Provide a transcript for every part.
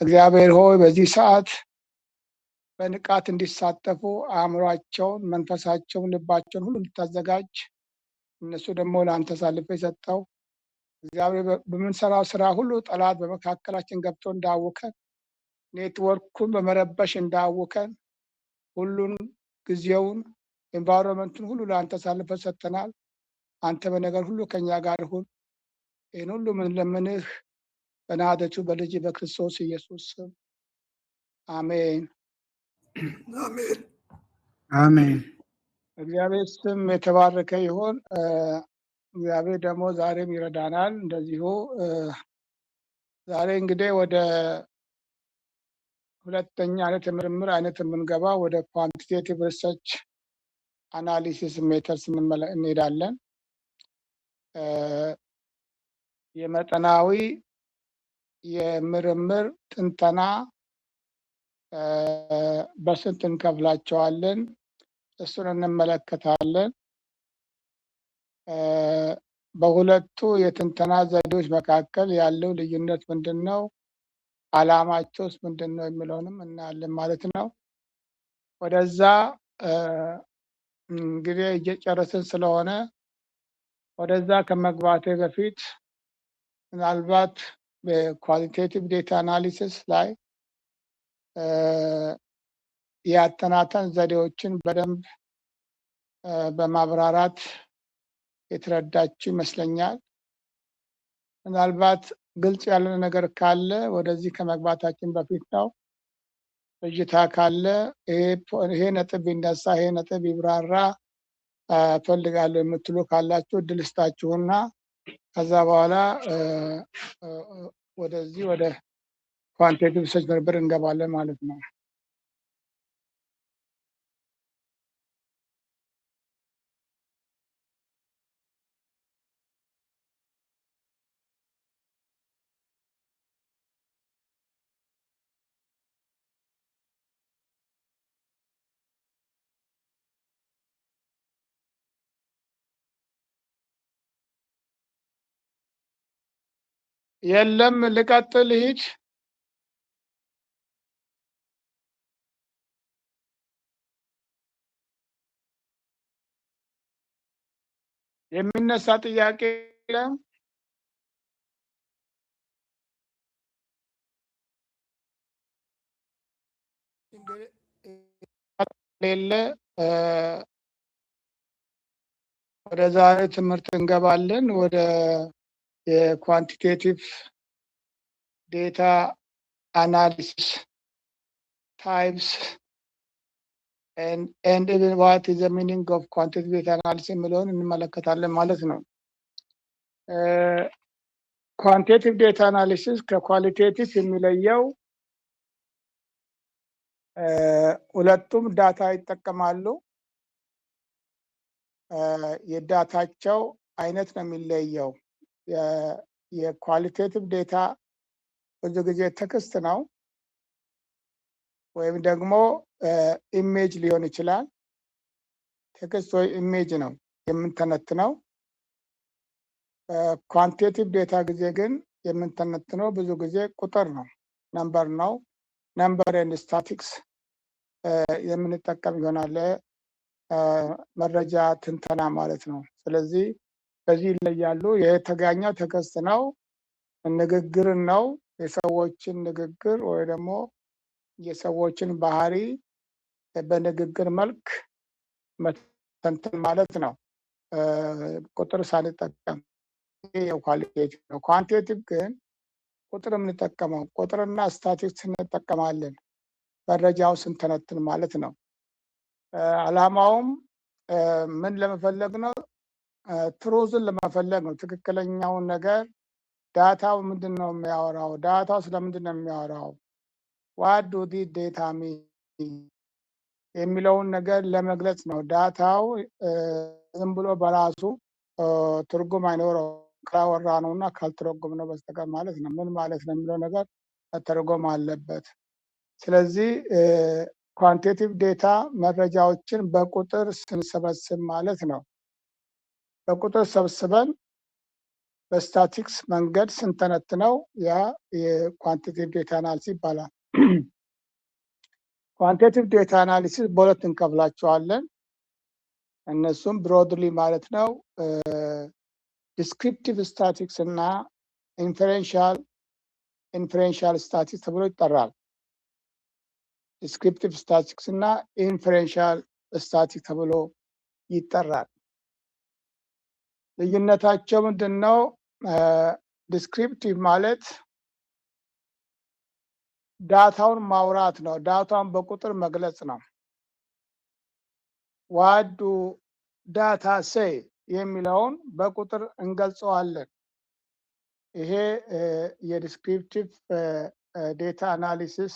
እግዚአብሔር ሆይ በዚህ ሰዓት በንቃት እንዲሳተፉ አእምሯቸውን፣ መንፈሳቸውን፣ ልባቸውን ሁሉ እንድታዘጋጅ እነሱ ደግሞ ለአንተ አሳልፈ የሰጠው እግዚአብሔር በምንሰራው ስራ ሁሉ ጠላት በመካከላችን ገብቶ እንዳወከን፣ ኔትወርኩን በመረበሽ እንዳወከን፣ ሁሉን ጊዜውን ኤንቫይሮንመንቱን ሁሉ ለአንተ አሳልፈ ሰጥተናል። አንተ በነገር ሁሉ ከኛ ጋር ሁን። ይህን ሁሉ ምንለምንህ በናዝሬቱ በልጅ በክርስቶስ ኢየሱስ ስም አሜን። አሜን አሜን። እግዚአብሔር ስም የተባረከ ይሁን። እግዚአብሔር ደግሞ ዛሬም ይረዳናል። እንደዚሁ ዛሬ እንግዲህ ወደ ሁለተኛ አይነት የምርምር አይነት የምንገባ ወደ ኳንቲቴቲቭ ሪሰርች አናሊሲስ ሜተድስ እንሄዳለን። የመጠናዊ የምርምር ትንተና በስንት እንከፍላቸዋለን? እሱን እንመለከታለን። በሁለቱ የትንተና ዘዴዎች መካከል ያለው ልዩነት ምንድን ነው? ዓላማቸውስ ምንድን ነው? የሚለውንም እናያለን ማለት ነው። ወደዛ እንግዲህ እየጨረስን ስለሆነ ወደዛ ከመግባቴ በፊት ምናልባት በኳሊቴቲቭ ዴታ አናሊሲስ ላይ የአተናተን ዘዴዎችን በደንብ በማብራራት የተረዳችው ይመስለኛል። ምናልባት ግልጽ ያለ ነገር ካለ ወደዚህ ከመግባታችን በፊት ነው። ብዥታ ካለ ይሄ ነጥብ ቢነሳ ይሄ ነጥብ ይብራራ እፈልጋለሁ የምትሉ ካላችሁ እድል ስጣችሁና ከዛ በኋላ ወደዚህ ወደ ኳንቲቴቲቭ ሪሰርች ምርምር እንገባለን ማለት ነው። የለም ልቀጥል ሂድ። የሚነሳ ጥያቄ የለም። ሌለ ወደ ዛሬ ትምህርት እንገባለን። ወደ የኳንቲቴቲቭ ዴታ አናሊሲስ ታይፕስ and even what is the meaning of quantitative data analysis የሚለውን እንመለከታለን ማለት ነው። ኳንቲቴቲቭ ዴታ አናሊሲስ ከኳሊቴቲቭ የሚለየው ሁለቱም ዳታ ይጠቀማሉ። የዳታቸው አይነት ነው የሚለየው። የኳሊቴቲቭ ዴታ ብዙ ጊዜ ቴክስት ነው ወይም ደግሞ ኢሜጅ ሊሆን ይችላል። ቴክስት ወይ ኢሜጅ ነው የምንተነትነው። ኳንቲቴቲቭ ዴታ ጊዜ ግን የምንተነትነው ብዙ ጊዜ ቁጥር ነው፣ ነምበር ነው። ነምበር ኤንድ ስታቲክስ የምንጠቀም ይሆናል መረጃ ትንተና ማለት ነው። ስለዚህ በዚህ ይለያሉ። የተገኘው ቴክስት ነው፣ ንግግርን ነው፣ የሰዎችን ንግግር ወይ ደግሞ የሰዎችን ባህሪ በንግግር መልክ መተንተን ማለት ነው፣ ቁጥር ሳንጠቀም። ይሄ ኳሊቴቲቭ ነው። ኳንቲቴቲቭ ግን ቁጥር የምንጠቀመው ቁጥርና ስታቲክስ እንጠቀማለን መረጃውን ስንተነትን ማለት ነው። ዓላማውም ምን ለመፈለግ ነው? ትሩዝን ለመፈለግ ነው። ትክክለኛውን ነገር ዳታው ምንድን ነው የሚያወራው? ዳታው ስለምንድን ነው የሚያወራው? ዋት ዱ ዲ ዴታ ሚን የሚለውን ነገር ለመግለጽ ነው። ዳታው ዝም ብሎ በራሱ ትርጉም አይኖረው ካወራ ነው እና ካልተረጎም ነው በስተቀር ማለት ነው። ምን ማለት ነው የሚለው ነገር መተርጎም አለበት። ስለዚህ ኳንቲቴቲቭ ዴታ መረጃዎችን በቁጥር ስንሰበስብ ማለት ነው። በቁጥር ሰብስበን በስታቲክስ መንገድ ስንተነትነው ያ የኳንቲቲቭ ዴታ አናሊሲስ ይባላል። ኳንቲቲቭ ዴታ አናሊሲስ በሁለት እንከፍላቸዋለን። እነሱም ብሮድሊ ማለት ነው ዲስክሪፕቲቭ ስታቲክስ እና ኢንፈረንሻል ስታቲክስ ተብሎ ይጠራል። ዲስክሪፕቲቭ ስታቲክስ እና ኢንፈረንሻል ስታቲክስ ተብሎ ይጠራል። ልዩነታቸው ምንድን ነው? ዲስክሪፕቲቭ ማለት ዳታውን ማውራት ነው። ዳታውን በቁጥር መግለጽ ነው። ዋዱ ዳታ ሴይ የሚለውን በቁጥር እንገልጸዋለን። ይሄ የዲስክሪፕቲቭ ዴታ አናሊሲስ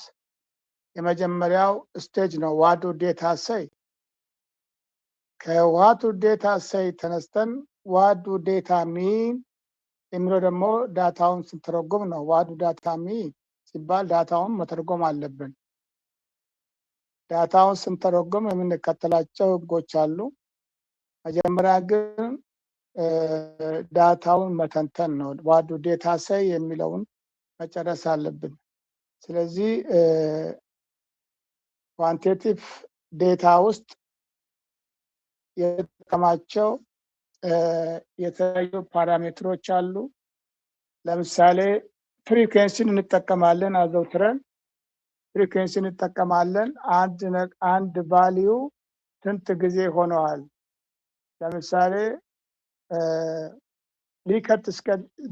የመጀመሪያው ስቴጅ ነው። ዋዱ ዴታ ሴይ። ከዋቱ ዴታ ሴይ ተነስተን ዋዱ ዴታ ሚን የሚለው ደግሞ ዳታውን ስንተረጎም ነው። ዋዱ ዳታ ሚን ሲባል ዳታውን መተርጎም አለብን። ዳታውን ስንተረጎም የምንከተላቸው ህጎች አሉ። መጀመሪያ ግን ዳታውን መተንተን ነው። ዋዱ ዴታ ሴይ የሚለውን መጨረስ አለብን። ስለዚህ ኳንቲቲቭ ዴታ ውስጥ የተጠቀማቸው የተለያዩ ፓራሜትሮች አሉ። ለምሳሌ ፍሪኩዌንሲን እንጠቀማለን። አዘውትረን ፍሪኩዌንሲ እንጠቀማለን። አንድ ቫልዩ ስንት ጊዜ ሆነዋል። ለምሳሌ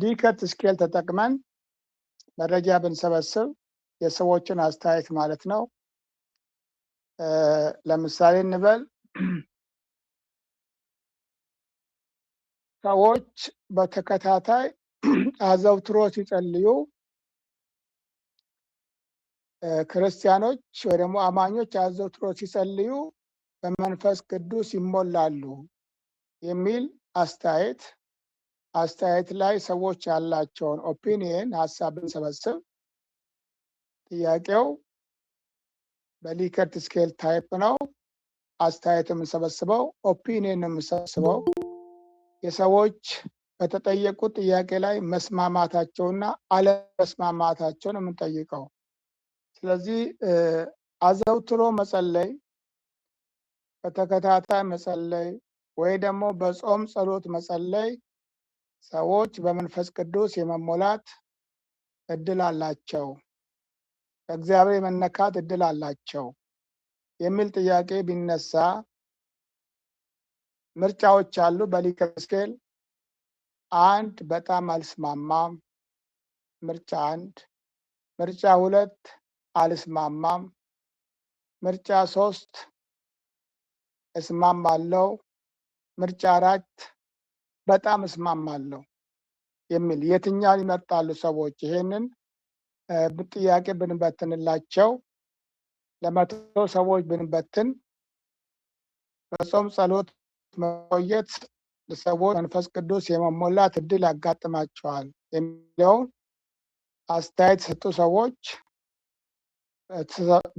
ሊከት ስኬል ተጠቅመን መረጃ ብንሰበስብ የሰዎችን አስተያየት ማለት ነው። ለምሳሌ እንበል ሰዎች በተከታታይ አዘውትሮ ሲጸልዩ ክርስቲያኖች ወይ ደግሞ አማኞች አዘውትሮ ሲጸልዩ በመንፈስ ቅዱስ ይሞላሉ የሚል አስተያየት ላይ ሰዎች ያላቸውን ኦፒኒየን ሀሳብ ብንሰበስብ ጥያቄው በሊከርት ስኬል ታይፕ ነው። አስተያየት የምንሰበስበው ኦፒኒየን ነው የምንሰበስበው የሰዎች በተጠየቁት ጥያቄ ላይ መስማማታቸውና አለመስማማታቸውን የምንጠይቀው። ስለዚህ አዘውትሮ መጸለይ፣ በተከታታይ መጸለይ ወይ ደግሞ በጾም ጸሎት መጸለይ ሰዎች በመንፈስ ቅዱስ የመሞላት እድል አላቸው፣ በእግዚአብሔር የመነካት እድል አላቸው የሚል ጥያቄ ቢነሳ ምርጫዎች አሉ። በሊከርት ስኬል 1 በጣም አልስማማም፣ ምርጫ 1። ምርጫ 2 አልስማማም፣ ምርጫ 3 እስማማለሁ፣ ምርጫ 4 በጣም እስማማለሁ የሚል የትኛውን ይመርጣሉ ሰዎች? ይሄንን ጥያቄ ብንበትንላቸው ለ100 ሰዎች ብንበትን በጾም ጸሎት መቆየት ሰዎች መንፈስ ቅዱስ የመሞላት እድል ያጋጥማቸዋል የሚለውን አስተያየት ሰጡ ሰዎች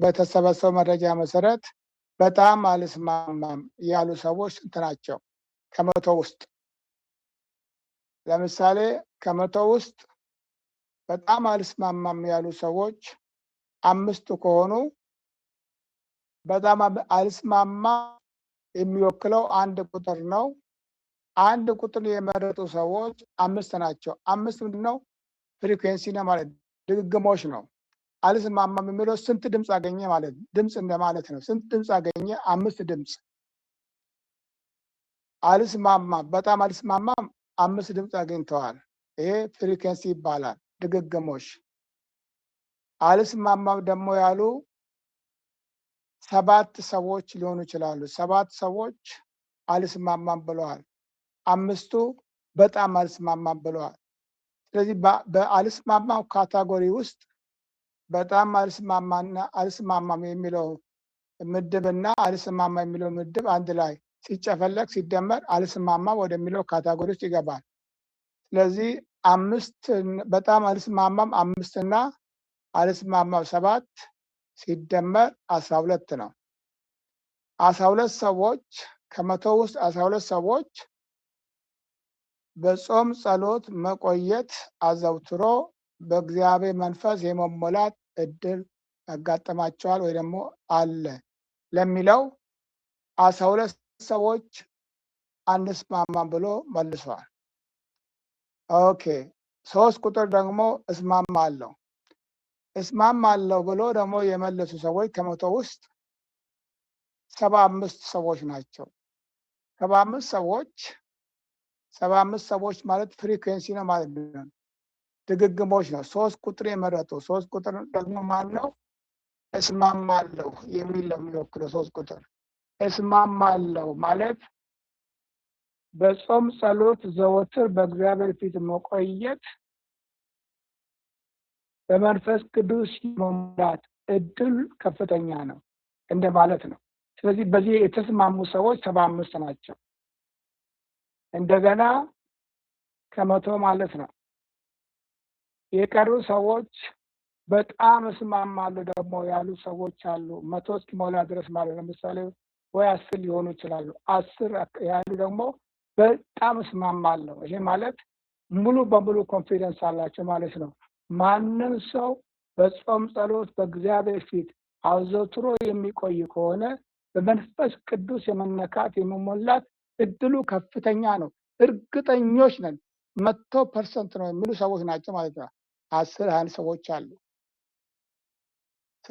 በተሰበሰበው መረጃ መሰረት በጣም አልስማማም ያሉ ሰዎች ስንት ናቸው? ከ100 ውስጥ ለምሳሌ ከ100 ውስጥ በጣም አልስማማም ያሉ ሰዎች 5 ከሆኑ በጣም አልስማማ የሚወክለው አንድ ቁጥር ነው። አንድ ቁጥር የመረጡ ሰዎች 5 ናቸው። 5 ምንድነው? ፍሪኩዌንሲ ነው ማለት ድግግሞሽ ነው። አልስማማም የሚለው ስንት ድምፅ አገኘ ማለት ድምፅ እንደማለት ነው። ስንት ድምፅ አገኘ? 5 ድምፅ። አልስማማም በጣም አልስማማም 5 ድምፅ አግኝተዋል። ይሄ ፍሪኩዌንሲ ይባላል፣ ድግግሞሽ። አልስማማም ደግሞ ያሉ 7 ሰዎች ሊሆኑ ይችላሉ። 7 ሰዎች አልስማማም ብለዋል። 5ቱ በጣም አልስማማም ብለዋል። ስለዚህ በአልስማማም ካታጎሪ ውስጥ በጣም አልስማማም የሚለው ምድብና አልስማማ የሚለው ምድብ አንድ ላይ ሲጨፈለቅ ሲደመር አልስማማ ወደሚለው ካታጎሪ ውስጥ ይገባል። ስለዚህ 5 በጣም አልስማማም 5 እና አልስማማም 7 ሲደመር 12 ነው። 12 ሰዎች ከ100 ውስጥ 12 ሰዎች በጾም ጸሎት መቆየት አዘውትሮ በእግዚአብሔር መንፈስ የመሞላት እድል ያጋጥማቸዋል ወይ ደግሞ አለ ለሚለው 12 ሰዎች አንስማማም ብሎ መልሷል። ኦኬ 3 ቁጥር ደግሞ እስማማለሁ ብሎ ደግሞ የመለሱ ሰዎች ከመቶ ውስጥ 75 ሰዎች ናቸው። 75 ሰዎች ማለት ፍሪኩዌንሲ ነው ማለት ነው፣ ድግግሞች ነው። 3 ቁጥር የመረጡ 3 ቁጥር ደግሞ ማን ነው? እስማማለሁ የሚል ነው የሚወክለው። 3 ቁጥር እስማማለሁ ማለት በጾም ጸሎት ዘወትር በእግዚአብሔር ፊት መቆየት በመንፈስ ቅዱስ መሙላት እድል ከፍተኛ ነው እንደማለት ነው። ስለዚህ በዚህ የተስማሙ ሰዎች 75 ናቸው። እንደገና ከመቶ ማለት ነው። የቀሩ ሰዎች በጣም እስማማለሁ ደግሞ ያሉ ሰዎች አሉ። 100 እስኪሞላ ድረስ ማለት ነው። ለምሳሌ ወይ 10 ሊሆኑ ይችላሉ። 10 ያሉ ደግሞ በጣም እስማማለሁ። ይሄ ማለት ሙሉ በሙሉ ኮንፊደንስ አላቸው ማለት ነው። ማንም ሰው በጾም ጸሎት በእግዚአብሔር ፊት አዘውትሮ የሚቆይ ከሆነ በመንፈስ ቅዱስ የመነካት የመሞላት እድሉ ከፍተኛ ነው። እርግጠኞች ነን 100% ነው የሚሉ ሰዎች ናቸው ማለት ነው። 10 ሰዎች አሉ።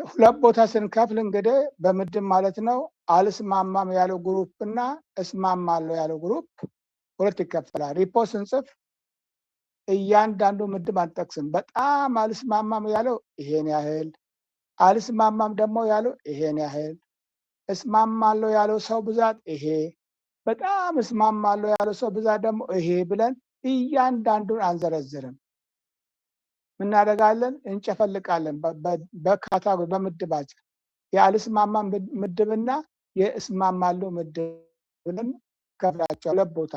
ሁለት ቦታ ስንከፍል እንግዲህ በምድብ ማለት ነው። አልስማማም ያለው ግሩፕ እና እስማማለሁ ያለው ግሩፕ ሁለት ይከፈላል። ሪፖርት ስንጽፍ እያንዳንዱ ምድብ አንጠቅስም። በጣም አልስማማም ያለው ይሄን ያህል፣ አልስማማም ደግሞ ያለው ይሄን ያህል፣ እስማማለሁ ያለው ሰው ብዛት ይሄ፣ በጣም እስማማለሁ ያለው ሰው ብዛት ደግሞ ይሄ ብለን እያንዳንዱን አንዘረዝርም። ምናደርጋለን? እንጨፈልቃለን። በካታጎሪ በምድባችን የአልስማማም ምድብና የእስማማለሁ ምድብ ብለን ከፍላቸው ሁለት ቦታ።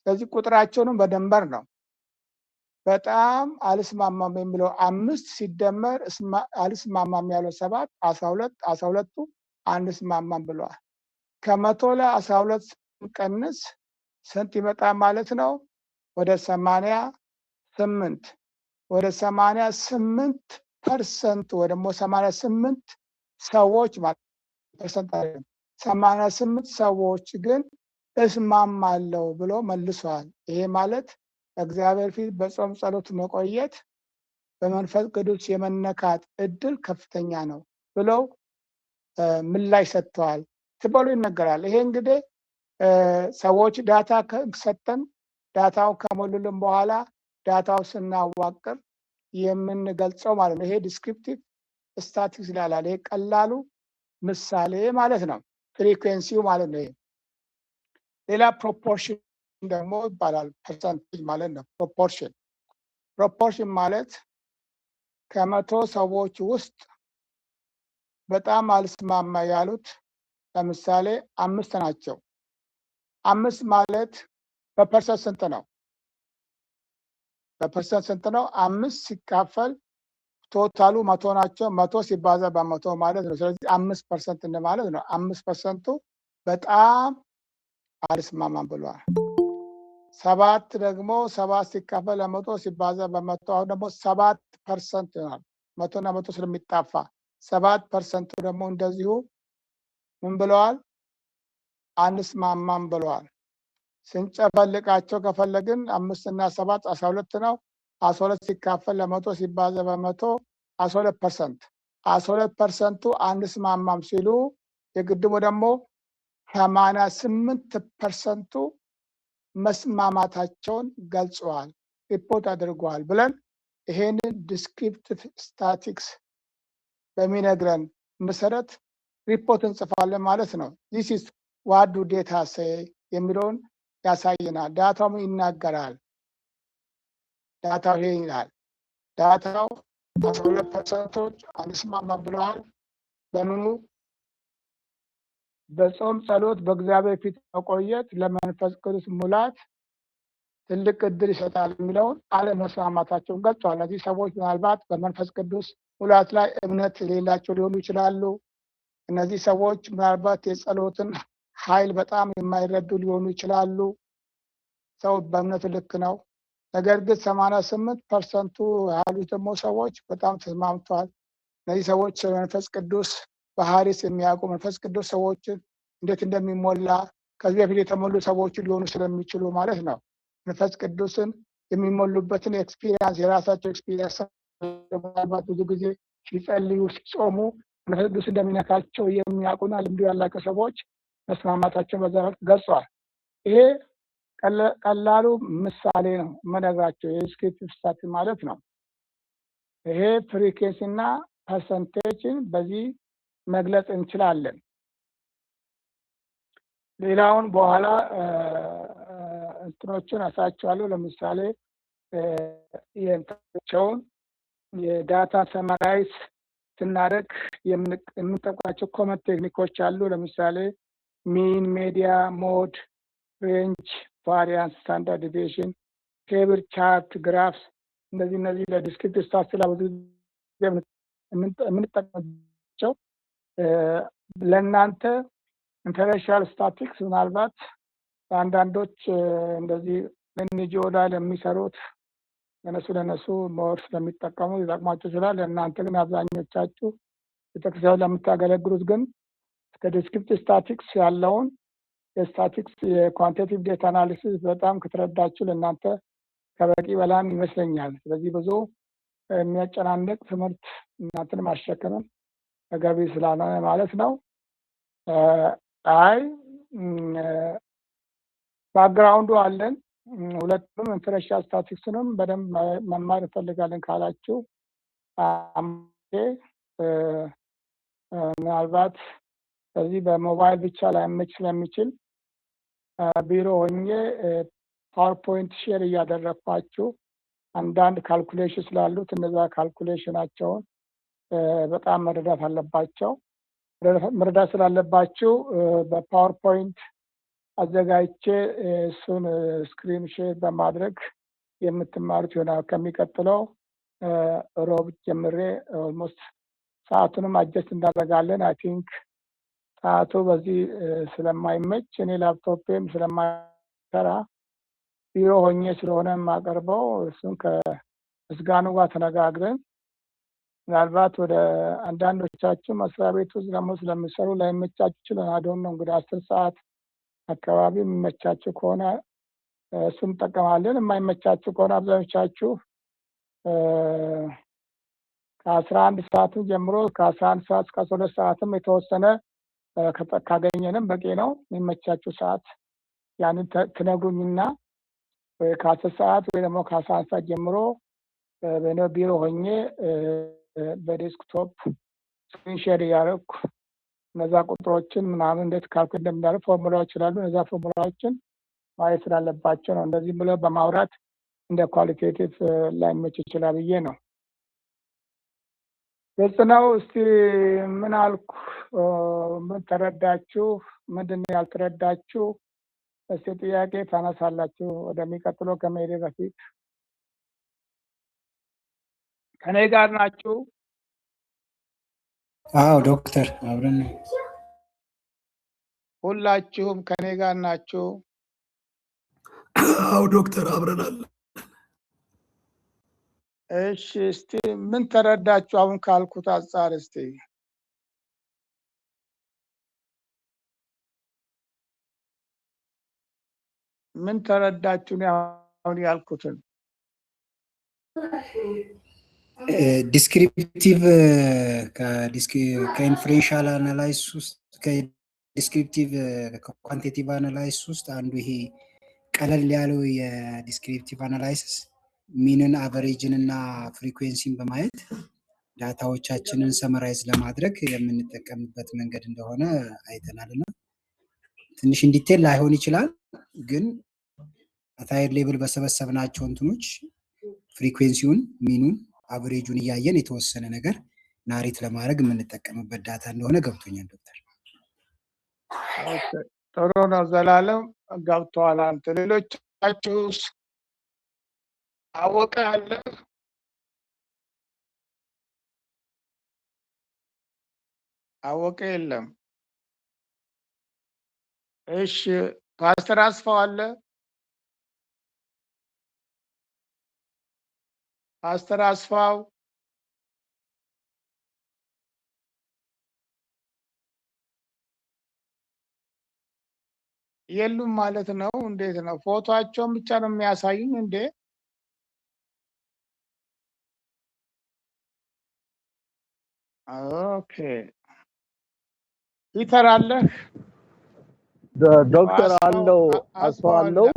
ስለዚህ ቁጥራቸውንም በደንበር ነው። በጣም አልስማማም የሚለው 5 ሲደመር አልስማማም ያለው 7 12 12ቱ አንስማማም ብለዋል። ከመቶ ላይ 12 ቀንስ ስንት ይመጣ ማለት ነው? ወደ 88 ወደ 88% ወይ ደግሞ 88 ሰዎች ማለት ፐርሰንት አይደለም፣ 88 ሰዎች ግን እስማማለሁ ብሎ መልሰዋል። ይሄ ማለት እግዚአብሔር ፊት በጾም ጸሎት መቆየት በመንፈስ ቅዱስ የመነካት እድል ከፍተኛ ነው ብለው ምላሽ ሰጥተዋል ተብሎ ይነገራል። ይሄ እንግዲህ ሰዎች ዳታ ሰጠን፣ ዳታው ከሞሉልን በኋላ ዳታው ስናዋቅር የምንገልጸው ማለት ነው። ይሄ ዲስክሪፕቲቭ ስታቲክስ ይላል። ይሄ ቀላሉ ምሳሌ ማለት ነው። ፍሪኩዌንሲው ማለት ነው። ይሄ ሌላ ፕሮፖርሽን ደግሞ ይባላል። ፐርሰንቴጅ ማለት ነው። ፕሮፖርሽን ማለት ከመቶ ሰዎች ውስጥ በጣም አልስማማ ያሉት ለምሳሌ 5 ናቸው። 5 ማለት በፐርሰንት ስንት ነው? በፐርሰንት ስንት ነው? 5 ሲካፈል ቶታሉ 100 ናቸው። 100 ሲባዛ በ100 ማለት ነው። ስለዚህ 5% እንደማለት ነው። 5%ቱ በጣም አልስማማም ብለዋል። 7 ደግሞ 7 ሲካፈል ለ100 ሲባዛ በ100 አሁን ደግሞ 7% ይሆናል። 100 እና 100 ስለሚጣፋ 7%ቱ ደግሞ እንደዚሁ ምን ብለዋል? አንስማማም ብለዋል። ስንጨፈልቃቸው ከፈለግን 5 እና 7 12 ነው። 12 ሲካፈል ለ100 ሲባዛ በ100 12%። 12%ቱ አንስማማም ሲሉ የግድሙ ደግሞ 88%ቱ መስማማታቸውን ገልጸዋል፣ ሪፖርት አድርገዋል ብለን ይሄንን ዲስክሪፕቲቭ ስታቲክስ በሚነግረን መሰረት ሪፖርት እንጽፋለን ማለት ነው። ዲስ ኢዝ ዋት ዱ ዴታ ሴይ የሚለውን ያሳየናል። ዳታው ይናገራል። ዳታው ይሄ ይላል። ዳታው 12%ቶች አንስማማም ብለዋል። በምኑ? በጾም ጸሎት በእግዚአብሔር ፊት መቆየት ለመንፈስ ቅዱስ ሙላት ትልቅ እድል ይሰጣል የሚለውን አለመስማማታቸውን ገልጸዋል። እነዚህ ሰዎች ምናልባት በመንፈስ ቅዱስ ሙላት ላይ እምነት የሌላቸው ሊሆኑ ይችላሉ። እነዚህ ሰዎች ምናልባት የጸሎትን ኃይል በጣም የማይረዱ ሊሆኑ ይችላሉ። ሰው በእምነቱ ልክ ነው። ነገር ግን 88% ያሉት ደግሞ ሰዎች በጣም ተስማምተዋል። እነዚህ ሰዎች ስለ መንፈስ ቅዱስ ባህሪስ የሚያውቁ መንፈስ ቅዱስ ሰዎችን እንዴት እንደሚሞላ ከዚህ በፊት የተሞሉ ሰዎች ሊሆኑ ስለሚችሉ ማለት ነው። መንፈስ ቅዱስን የሚሞሉበትን ኤክስፒሪየንስ የራሳቸው ኤክስፒሪየንስ ምናልባት ብዙ ጊዜ ሲጸልዩ ሲጾሙ መንፈስ ቅዱስ እንደሚነካቸው የሚያውቁና ልምዱ ያላቸው ሰዎች መስማማታቸውን በዛ ወቅት ገልጸዋል። ይሄ ቀላሉ ምሳሌ ነው የምነግራቸው የዲስክሪፕቲቭ ስታቲስቲክስ ማለት ነው። ይሄ ፍሪኬንሲ እና ፐርሰንቴጅን በዚህ መግለጽ እንችላለን። ሌላውን በኋላ እንትኖችን አሳያቸዋለሁ። ለምሳሌ የእንትኖቻቸውን የዳታ ሰማራይዝ ስናደርግ የምንጠቀማቸው ኮመን ቴክኒኮች አሉ። ለምሳሌ ሚን፣ ሜዲያ፣ ሞድ፣ ሬንጅ፣ ቫሪያንስ፣ ስታንዳርድ ዲቪዬሽን፣ ቴብል፣ ቻርት፣ ግራፍስ እነዚህ ለዲስክሪፕቲቭ ስታቲስቲክስ ብዙ የምንጠቀማቸው ለእናንተ ኢንተርናሽናል ስታቲስቲክስ ምናልባት አንዳንዶች እንደዚህ ኤንጂኦ ላይ ለሚሰሩት ለነሱ ሞር ስለሚጠቀሙ ሊጠቅማቸው ይችላል። ለእናንተ ግን አብዛኞቻችሁ ቤተክርስቲያን ለምታገለግሉት ግን ከዲስክሪፕቲቭ ስታቲስቲክስ ያለውን የስታቲስቲክስ የኳንቲቴቲቭ ዴታ አናሊሲስ በጣም ከተረዳችሁ ለእናንተ ከበቂ በላም ይመስለኛል። ስለዚህ ብዙ የሚያጨናንቅ ትምህርት እናንተን ማሸከምም ተገቢ ስላልሆነ ማለት ነው። አይ ባክግራውንዱ አለን። ሁለቱም ኢንተርናሽናል ስታቲስቲክስንም በደንብ መማር እንፈልጋለን ካላችሁ ምናልባት በዚህ በሞባይል ብቻ ላይመች ስለሚችል ቢሮ ሆኜ ፓወርፖይንት ሼር እያደረግኳችሁ አንዳንድ ካልኩሌሽን ስላሉት እነዛ ካልኩሌሽናቸውን በጣም መረዳት አለባቸው። መረዳት ስላለባችሁ በፓወርፖይንት አዘጋጅቼ እሱን ስክሪን ሼር በማድረግ የምትማሩት ይሆናል። ከሚቀጥለው ሮብ ጀምሬ ኦልሞስት ሰዓቱንም አጀስት እንዳደረጋለን። አይ ቲንክ ሰዓቱ በዚህ ስለማይመች እኔ ላፕቶፕም ስለማይሰራ ቢሮ ሆኜ ስለሆነ የማቀርበው እሱን ከምስጋኑ ጋር ተነጋግረን ምናልባት ወደ አንዳንዶቻችሁ መስሪያ ቤት ውስጥ ደግሞ ስለሚሰሩ ላይመቻችሁ ይችላል። አዶን ነው እንግዲህ 10 ሰዓት አካባቢ የሚመቻችሁ ከሆነ እሱን እንጠቀማለን። የማይመቻችሁ ከሆነ አብዛኞቻችሁ ከ11 ሰዓትም ጀምሮ ከ11 ሰዓት እስከ 12 ሰዓትም የተወሰነ ካገኘንም በቂ ነው። የሚመቻችሁ ሰዓት ያንን ትነግሩኝና ወይ ከ10 ሰዓት ወይ ደግሞ ከ11 ሰዓት ጀምሮ ቢሮ ሆኜ በዴስክቶፕ ስክሪን ሼር እያደረኩ እነዛ ቁጥሮችን ምናምን እንዴት ካልኩሌት እንደምናደርግ ፎርሙላዎች ይችላሉ። እነዛ ፎርሙላዎችን ማየት ስላለባቸው ነው። እንደዚህ ብሎ በማውራት እንደ ኳሊቴቲቭ ላይመች ይችላል ብዬ ነው። ግልጽ ነው። እስቲ ምን አልኩ? ምን ተረዳችሁ? ምንድን ነው ያልተረዳችሁ? እስቲ ጥያቄ ታነሳላችሁ። ወደሚቀጥለው ከመሄዴ በፊት ከኔ ጋር ናችሁ? አዎ ዶክተር አብረን ሁላችሁም ከኔ ጋር ናችሁ? አዎ ዶክተር አብረናል። እሺ እስቲ ምን ተረዳችሁ አሁን ካልኩት አንጻር? እስቲ ምን ተረዳችሁ አሁን ያልኩትን? ዲስክሪፕቲቭ ከኢንፍሬንሻል አናላይሲስ ውስጥ ከዲስክሪፕቲቭ ኳንቲቲቭ አናላይሲስ ውስጥ አንዱ ይሄ ቀለል ያለው የዲስክሪፕቲቭ አናላይሲስ ሚንን አቨሬጅን እና ፍሪኩዌንሲን በማየት ዳታዎቻችንን ሰመራይዝ ለማድረግ የምንጠቀምበት መንገድ እንደሆነ አይተናልና ትንሽ ኢንዲቴል ላይሆን ይችላል፣ ግን አታየር ሌብል በሰበሰብናቸው እንትኖች ፍሪኩዌንሲውን ሚኑን አቨሬጁን እያየን የተወሰነ ነገር ናሬት ለማድረግ የምንጠቀምበት ዳታ እንደሆነ ገብቶኛል ዶክተር። ጥሩ ነው ዘላለም፣ ገብቶሃል አንተ። ሌሎቻችሁስ? አወቀ አለ? አወቀ የለም? እሺ ፓስተር አስፋው አለ? ፓስተር አስፋው የሉም ማለት ነው። እንዴት ነው? ፎቶአቸውን ብቻ ነው የሚያሳዩኝ እንዴ? ኦኬ ፒተር አለህ? ዶክተር አለው አስፋው አለው።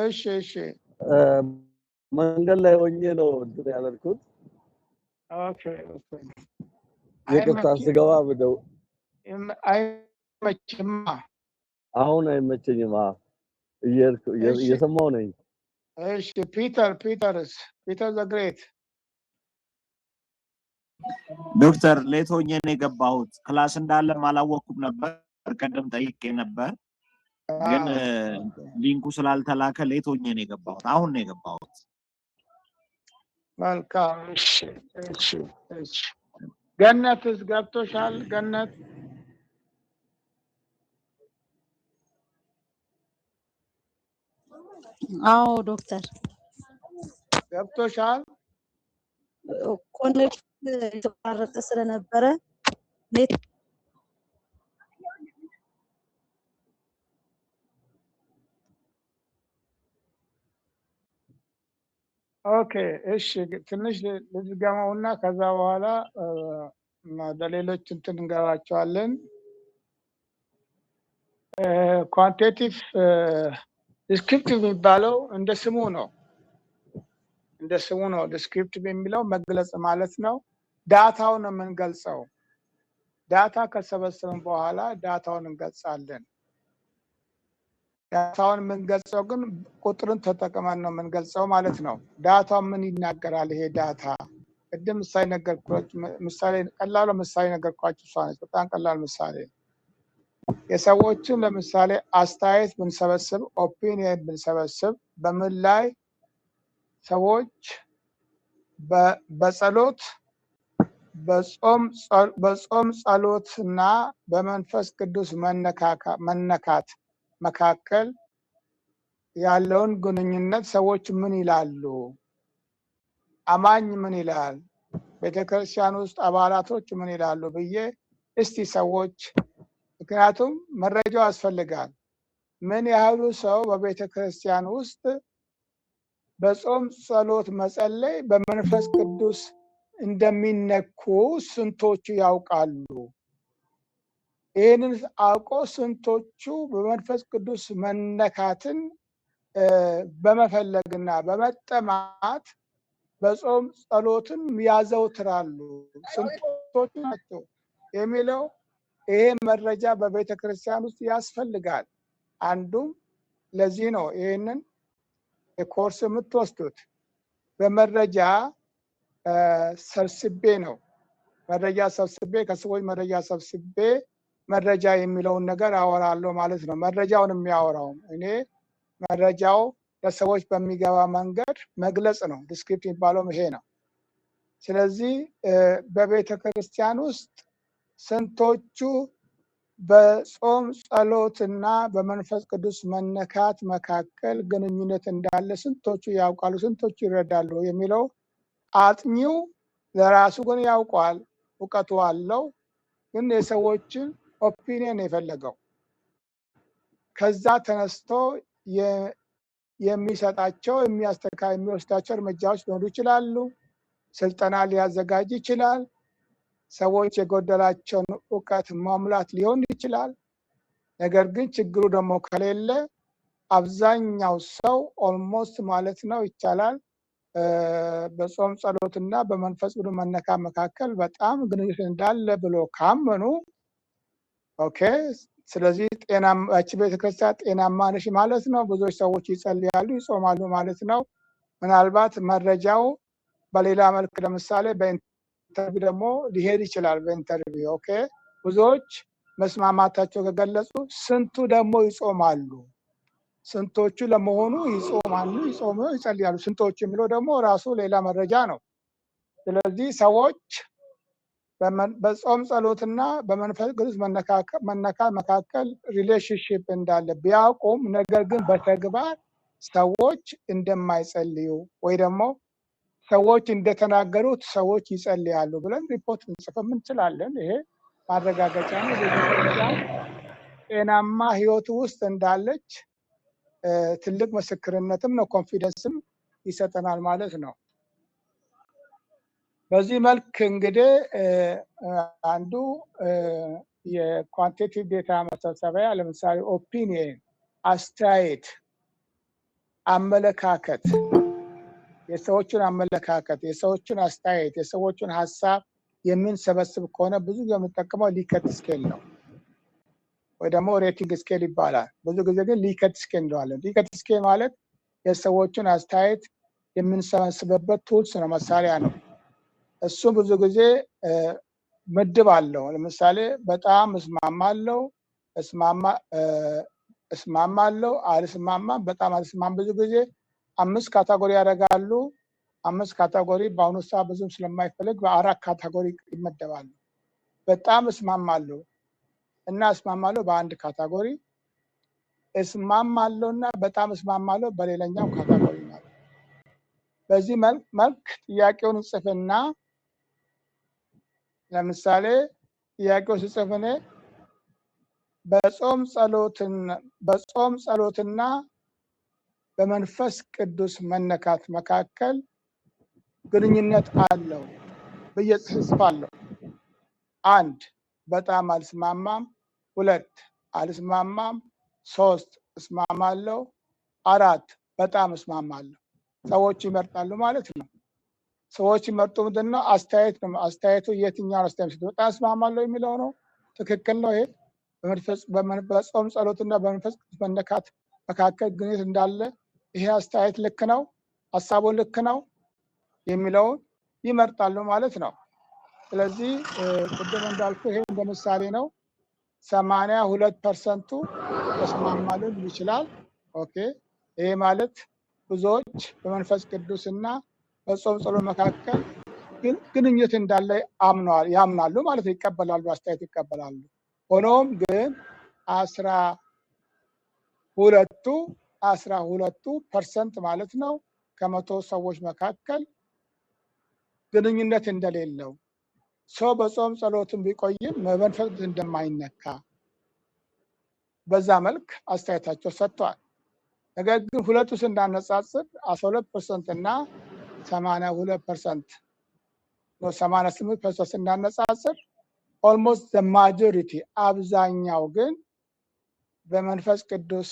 እሺ እሺ መንገድ ላይ ሆኜ ነው እንትን ያደረኩት። ኦኬ ኦኬ ይቅርታ ስገባ ብደው አይመችም። አሁን አይመቸኝም። እየሰማሁ ነኝ። እሺ ፒተር ዘ ግሬት ዶክተር ሌት ሆኜ ነው የገባሁት። ክላስ እንዳለም አላወቅኩም ነበር። ቀደም ጠይቄ ነበር ግን ሊንኩ ስላልተላከ ሌት ሆኜ ነው የገባሁት። አሁን ነው የገባሁት። መልካም። እሺ ገነትስ ገብቶሻል? ገነት አዎ ዶክተር ገብቶሻል? ኮኔክት የተቋረጠ ስለነበረ ኔት ኦኬ እሺ ትንሽ ልድገመውና ከዛ በኋላ ለሌሎች እንትን እንገባቸዋለን። ኳንቲቲቭ ዲስክሪፕቲቭ የሚባለው እንደ ስሙ ነው። ዲስክሪፕቲቭ የሚለው መግለጽ ማለት ነው። ዳታውን ነው የምንገልጸው። ዳታ ከሰበሰብን በኋላ ዳታውን እንገልጻለን። ዳታውን የምንገልጸው ግን ቁጥርን ተጠቅመን ነው የምንገልጸው ማለት ነው። ዳታው ምን ይናገራል? ይሄ ዳታ ቅድም ቀላሉ ምሳሌ ነገርኳችሁ። እሷ ነች በጣም ቀላል ምሳሌ። የሰዎችን ለምሳሌ አስተያየት ብንሰበስብ፣ ኦፒኒየን ብንሰበስብ በምን ላይ ሰዎች በጸሎት በጾም ጸሎት እና በመንፈስ ቅዱስ መነካት መካከል ያለውን ግንኙነት ሰዎች ምን ይላሉ? አማኝ ምን ይላል? ቤተክርስቲያን ውስጥ አባላቶች ምን ይላሉ ብዬ እስቲ ሰዎች ምክንያቱም መረጃው ያስፈልጋል። ምን ያህሉ ሰው በቤተክርስቲያን ውስጥ በጾም ጸሎት መጸለይ በመንፈስ ቅዱስ እንደሚነኩ ስንቶቹ ያውቃሉ? ይህንን አውቆ ስንቶቹ በመንፈስ ቅዱስ መነካትን በመፈለግና በመጠማት በጾም ጸሎትን ያዘውትራሉ? ስንቶቹ ናቸው የሚለው ይሄ መረጃ በቤተ ክርስቲያን ውስጥ ያስፈልጋል። አንዱም ለዚህ ነው ይህንን የኮርስ የምትወስዱት። በመረጃ ሰብስቤ ነው ከሰዎች መረጃ ሰብስቤ መረጃ የሚለውን ነገር አወራለሁ ማለት ነው። መረጃውን የሚያወራው እኔ መረጃው ለሰዎች በሚገባ መንገድ መግለጽ ነው። ዲስክሪፕት የሚባለው ይሄ ነው። ስለዚህ በቤተ ክርስቲያን ውስጥ ስንቶቹ በጾም ጸሎትና በመንፈስ ቅዱስ መነካት መካከል ግንኙነት እንዳለ ስንቶቹ ያውቃሉ? ስንቶቹ ይረዳሉ? የሚለው አጥኚው ለራሱ ግን ያውቋል፣ እውቀቱ አለው። ግን የሰዎችን ኦፒኒየን የፈለገው ከዛ ተነስቶ የሚሰጣቸው የሚወስዳቸው እርምጃዎች ሊሆኑ ይችላሉ። ስልጠና ሊያዘጋጅ ይችላል። ሰዎች የጎደላቸውን እውቀት መሙላት ሊሆን ይችላል። ነገር ግን ችግሩ ደግሞ ከሌለ አብዛኛው ሰው ኦልሞስት ማለት ነው ይቻላል በጾም ጸሎትና በመንፈስ ቅዱስ መነካት መካከል በጣም ግንኙነት እንዳለ ብሎ ካመኑ ኦኬ፣ ስለዚህ ጤናማች ቤተክርስቲያን ጤናማ ነሽ ማለት ነው። ብዙዎች ሰዎች ይጸልያሉ፣ ይጾማሉ ማለት ነው። ምናልባት መረጃው በሌላ መልክ ለምሳሌ በኢንተርቪው ደግሞ ሊሄድ ይችላል። በኢንተርቪው ኦኬ፣ ብዙዎች መስማማታቸው ከገለጹ ስንቱ ደግሞ ይጾማሉ? ስንቶቹ ለመሆኑ ይጾማሉ፣ ይጸልያሉ? ስንቶቹ የሚለው ደግሞ ራሱ ሌላ መረጃ ነው። ስለዚህ ሰዎች በጾም ጸሎትና በመንፈስ ቅዱስ መነካት መካከል ሪሌሽንሽፕ እንዳለ ቢያውቁም ነገር ግን በተግባር ሰዎች እንደማይጸልዩ ወይ ደግሞ ሰዎች እንደተናገሩት ሰዎች ይጸልያሉ ብለን ሪፖርት እንጽፈም እንችላለን። ይሄ ማረጋገጫ ነው። ቤተክርስቲያን ጤናማ ህይወት ውስጥ እንዳለች ትልቅ ምስክርነትም ነው፣ ኮንፊደንስም ይሰጠናል ማለት ነው። በዚህ መልክ እንግዲህ አንዱ የኳንቲቲቭ ዴታ መሰብሰቢያ ለምሳሌ ኦፒኒየን፣ አስተያየት፣ አመለካከት፣ የሰዎችን አመለካከት፣ የሰዎችን አስተያየት፣ የሰዎችን ሀሳብ የምንሰበስብ ከሆነ ብዙ የምንጠቀመው ሊከት ስኬል ነው ወይ ደግሞ ሬቲንግ ስኬል ይባላል። ብዙ ጊዜ ግን ሊከት ስኬል እንለዋለን። ሊከት ስኬል ማለት የሰዎችን አስተያየት የምንሰበስብበት ቱልስ ነው፣ መሳሪያ ነው። እሱ ብዙ ጊዜ ምድብ አለው። ለምሳሌ በጣም እስማማለሁ፣ እስማማለሁ፣ አልስማማም፣ በጣም አልስማማም። ብዙ ጊዜ 5 ካታጎሪ ያደርጋሉ። 5 ካታጎሪ በአሁኑ ሰዓት ብዙም ስለማይፈልግ በ4 ካታጎሪ ይመደባሉ። በጣም እስማማለሁ እና እስማማለሁ በአንድ ካታጎሪ፣ እስማማለሁ እና በጣም እስማማለሁ በሌላኛው ካታጎሪ ማለት። በዚህ መልክ ጥያቄውን ጽፍና ለምሳሌ ጥያቄው ሲጽፍ እኔ በጾም ጸሎትና በመንፈስ ቅዱስ መነካት መካከል ግንኙነት አለው ብዬ ጽፋለሁ። 1 በጣም አልስማማም፣ 2 አልስማማም፣ 3 እስማማለሁ፣ 4 በጣም እስማማለሁ። ሰዎች ይመርጣሉ ማለት ነው። ሰዎች ይመርጡ ምንድነው? አስተያየት ነው። አስተያየቱ የትኛውን አስተያየት በጣም እስማማለሁ የሚለው ነው። ትክክል ነው። ይሄ በጾም ጸሎትና በመንፈስ ቅዱስ መነካት መካከል ግንኙነት እንዳለ ይሄ አስተያየት ልክ ነው፣ ሀሳቡ ልክ ነው የሚለውን ይመርጣሉ ማለት ነው። ስለዚህ ቅድም እንዳልኩ ይሄ እንደ ምሳሌ ነው። 82% ተስማማሉ ሊል ይችላል። ኦኬ፣ ይሄ ማለት ብዙዎች በመንፈስ ቅዱስና በጾም ጸሎት መካከል ግንኙነት እንዳለ ያምናሉ ማለት ይቀበላሉ፣ አስተያየት ይቀበላሉ። ሆኖም ግን 12% ማለት ነው ከመቶ ሰዎች መካከል ግንኙነት እንደሌለው፣ ሰው በጾም ጸሎትን ቢቆይም በመንፈስ ቅዱስ እንደማይነካ በዛ መልክ አስተያየታቸው ሰጥተዋል። ነገር ግን ሁለቱ ስናነጻጽር 12% እና 82% ነው 88% ስናነጻጽር ኦልሞስት ዘ ማጆሪቲ አብዛኛው ግን በመንፈስ ቅዱስ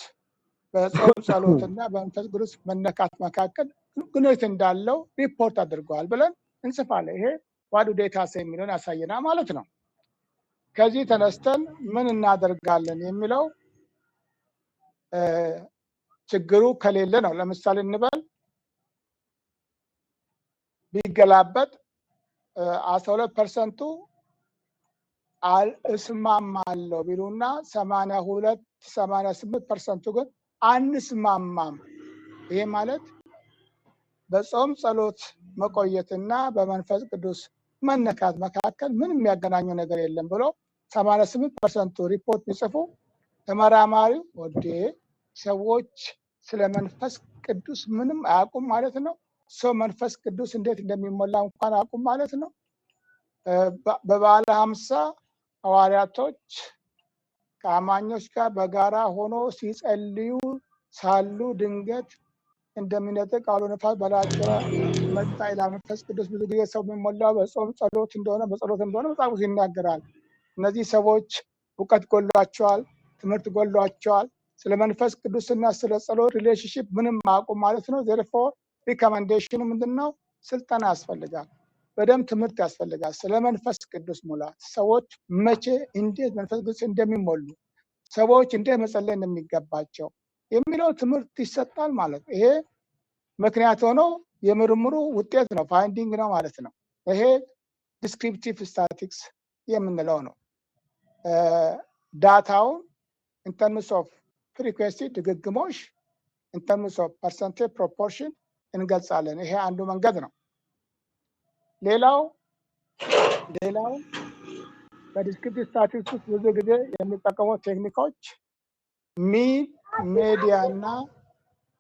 በጾም ጸሎትና በመንፈስ ቅዱስ መነካት መካከል ግንኙነት እንዳለው ሪፖርት አድርገዋል ብለን እንጽፋለን። ይሄ ዋዱ ዴታ የሚለውን ያሳየናል ማለት ነው። ከዚህ ተነስተን ምን እናደርጋለን የሚለው ችግሩ ከሌለ ነው። ለምሳሌ እንበል ቢገላበጥ 12% እስማማለሁ ቢሉና 88% ግን አንስማማም። ይሄ ማለት በጾም ጸሎት መቆየትና በመንፈስ ቅዱስ መነካት መካከል ምንም የሚያገናኘው ነገር የለም ብሎ 88% ሪፖርት ቢጽፉ ተመራማሪው ወዴ ሰዎች ስለ መንፈስ ቅዱስ ምንም አያውቁም ማለት ነው። ሰው መንፈስ ቅዱስ እንዴት እንደሚሞላ እንኳን አያውቁም ማለት ነው። በበዓለ 50 ሐዋርያቶች ከአማኞች ጋር በጋራ ሆኖ ሲጸልዩ ሳሉ ድንገት እንደሚነጥቅ አውሎ ነፋስ በላያቸው መጣ ይላል። መንፈስ ቅዱስ ብዙ ጊዜ ሰው የሚሞላው በጾም ጸሎት እንደሆነ በጸሎት እንደሆነ መጽሐፍ ቅዱስ ይናገራል። እነዚህ ሰዎች እውቀት ጎሏቸዋል፣ ትምህርት ጎሏቸዋል። ስለ መንፈስ ቅዱስና ስለ ጸሎት ሪሌሽንሺፕ ምንም አያውቁም ማለት ነው። ዜርፎር ሪኮመንዴሽኑ ምንድነው? ስልጠና ያስፈልጋል፣ በደንብ ትምህርት ያስፈልጋል። ስለ መንፈስ ቅዱስ ሙላት፣ ሰዎች መቼ እንዴት መንፈስ ቅዱስ እንደሚሞሉ፣ ሰዎች እንዴት መጸለይ እንደሚገባቸው የሚለው ትምህርት ይሰጣል ማለት ነው። ይሄ ምክንያት ሆኖ የምርምሩ ውጤት ነው፣ ፋይንዲንግ ነው ማለት ነው። ይሄ ዲስክሪፕቲቭ ስታቲክስ የምንለው ነው። ዳታውን ኢንተርምስ ኦፍ ፍሪኩዌንሲ ድግግሞሽ፣ ኢንተርምስ ኦፍ ፐርሰንቴጅ ፕሮፖርሽን እንገልጻለን። ይሄ አንዱ መንገድ ነው። ሌላው በዲስክሪፕቲቭ ስታቲክስ ውስጥ ብዙ ጊዜ የሚጠቀመው ቴክኒኮች ሚን፣ ሜዲያ እና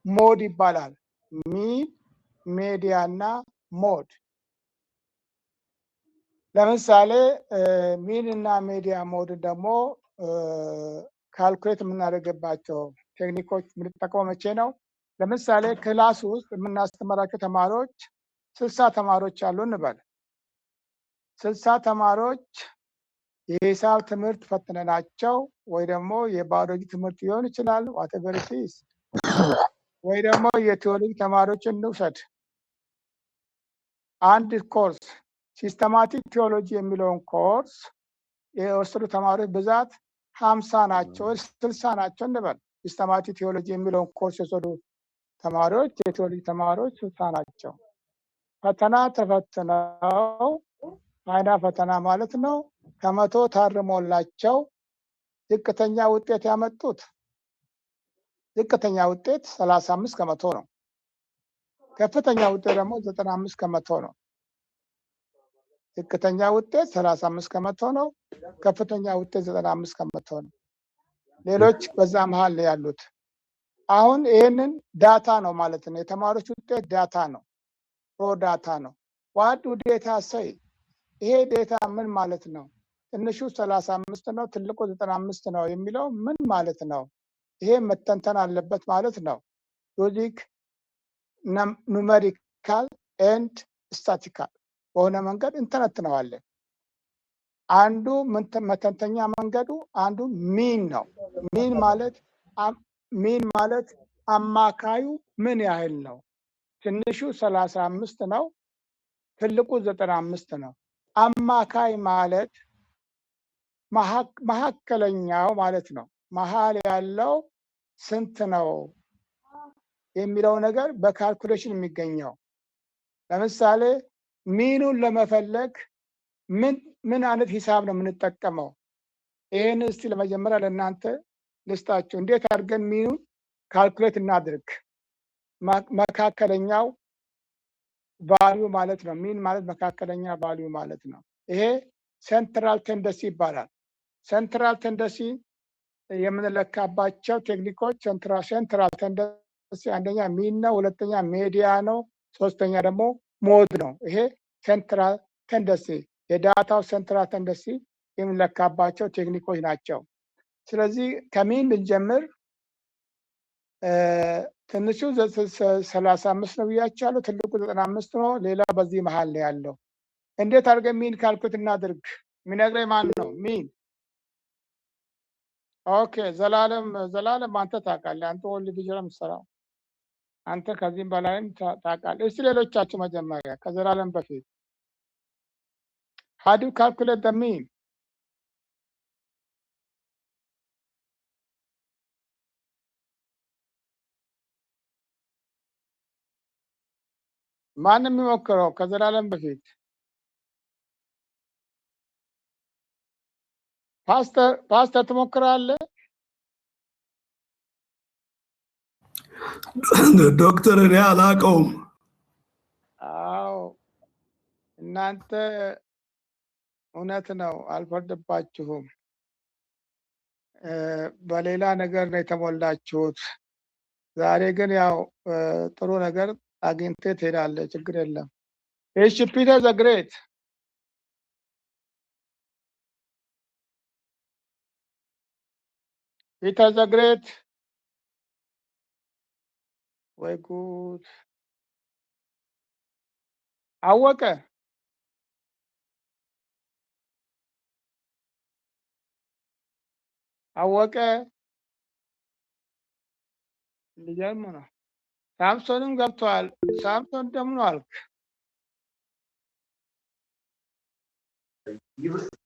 ሞድ ይባላል። ሚን፣ ሜዲያ እና ሞድ ለምሳሌ ሚን እና ሜዲያ ሞድ ደግሞ ካልኩሌት የምናደርግባቸው ቴክኒኮች የምንጠቀመው መቼ ነው? ለምሳሌ ክላስ ውስጥ የምናስተምራቸው ተማሪዎች 60 ተማሪዎች አሉ እንበል። 60 ተማሪዎች የሂሳብ ትምህርት ፈትነናቸው ወይ ደግሞ የባዮሎጂ ትምህርት ሊሆን ይችላል whatever it is ወይ ደግሞ የቲዮሎጂ ተማሪዎችን እንውሰድ። አንድ ኮርስ ሲስተማቲክ ቲዮሎጂ የሚለውን ኮርስ የወሰዱ ተማሪዎች ብዛት 50 ናቸው 60 ናቸው እንበል። ሲስተማቲክ ቲዮሎጂ የሚለውን ኮርስ የወሰዱ ተማሪዎች የቲዮሎጂ ተማሪዎች 60 ናቸው። ፈተና ተፈትነው ፋይና ፈተና ማለት ነው ከመቶ ታርሞላቸው ዝቅተኛ ውጤት ያመጡት ዝቅተኛ ውጤት 35 ከመቶ ነው። ከፍተኛ ውጤት ደግሞ 95 ከመቶ ነው። ዝቅተኛ ውጤት 35 ከመቶ ነው። ከፍተኛ ውጤት 95 ከመቶ ነው። ሌሎች በዛ መሃል ላይ ያሉት አሁን ይሄንን ዳታ ነው ማለት ነው። የተማሪዎች ውጤት ዳታ ነው። ሮ ዳታ ነው። ዋዱ ዴታ ሰይ ይሄ ዴታ ምን ማለት ነው? ትንሹ 35 ነው፣ ትልቁ 95 ነው የሚለው ምን ማለት ነው? ይሄ መተንተን አለበት ማለት ነው። ሎጂክ ኑሜሪካል ኤንድ ስታቲካል በሆነ መንገድ እንተነትነዋለን። አንዱ መተንተኛ መንገዱ አንዱ ሚን ነው። ሚን ማለት አማካዩ ምን ያህል ነው? ትንሹ 35 ነው፣ ትልቁ 95 ነው። አማካይ ማለት መካከለኛው ማለት ነው። መሀል ያለው ስንት ነው የሚለው ነገር በካልኩሌሽን የሚገኘው። ለምሳሌ ሚኑን ለመፈለግ ምን አይነት ሂሳብ ነው የምንጠቀመው? ይሄን እስቲ ለመጀመሪያ ለእናንተ ልስጣችሁ። እንዴት አድርገን ሚኑን ካልኩሌት እናድርግ? መካከለኛው ቫልዩ ማለት ነው። ሚን ማለት መካከለኛ ቫልዩ ማለት ነው። ይሄ ሴንትራል ቴንደንሲ ይባላል። ሴንትራል ቴንደንሲ የምንለካባቸው ቴክኒኮች ሴንትራል ቴንደንሲ አንደኛ ሚን ነው፣ ሁለተኛ ሜዲያ ነው፣ ሶስተኛ ደግሞ ሞድ ነው። ይሄ ሴንትራል ቴንደንሲ የዳታው ሴንትራል ቴንደንሲ የምንለካባቸው ቴክኒኮች ናቸው። ስለዚህ ከሚን ብንጀምር ትንሹ 35 ነው ብያቸዋለሁ፣ ትልቁ 95 ነው። ሌላ በዚህ መሀል ነው ያለው። እንዴት አድርገን ሚን ካልኩሌት እናድርግ? የሚነግረኝ ማን ነው? ሚን ኦኬ። ዘላለም አንተ ታውቃለህ። አንተ ወልድ ልጅ ነው የምትሰራው። አንተ ከዚህም በላይም ታውቃለህ። እስቲ ሌሎቻችሁ መጀመሪያ ከዘላለም በፊት how do you calculate the mean? ማንም የሚሞክረው ከዘላለም በፊት? ፓስተር ትሞክራለህ? ዶክተር እኔ አላውቀውም። አዎ እናንተ እውነት ነው፣ አልፈርድባችሁም። በሌላ ነገር ነው የተሞላችሁት። ዛሬ ግን ያው ጥሩ ነገር አግኝተህ ትሄዳለህ፣ ችግር የለም። እሺ ፒተር ዘ ግሬት ወይ ጉድ! አወቀ ሊገርም ነው። ሳምሶንም ገብቷል። ሳምሶን እንደምን ዋልክ?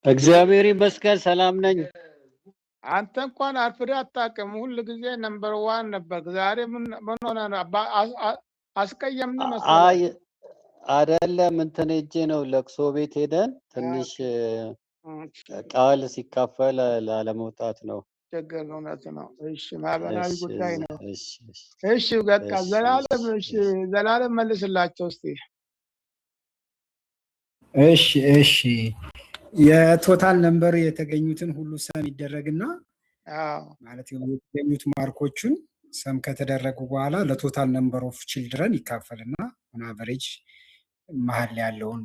እግዚአብሔር ይመስገን ሰላም ነኝ። አንተ እንኳን አርፍደህ አታውቅም። ሁል ጊዜ ነምበር 1 ነበር። ዛሬ ምን ሆነ ነው? አስቀየምን መሰለኝ። አይ አይደለም፣ እንትን ሄጄ ነው ለቅሶ ቤት ሄደን ትንሽ ቃል ሲካፈል ላለመውጣት ነው። ችግር ነው፣ እውነት ነው። እሺ ማህበራዊ ጉዳይ ነው። እሺ በቃ ዘላለም መልስላቸው እስቲ። እሺ የቶታል ነምበር የተገኙትን ሁሉ ሰም ይደረግና ማለት የተገኙት ማርኮቹን ሰም ከተደረጉ በኋላ ለቶታል ነምበር ኦፍ ቺልድረን ይካፈልና ኦን አቨሬጅ መሀል ያለውን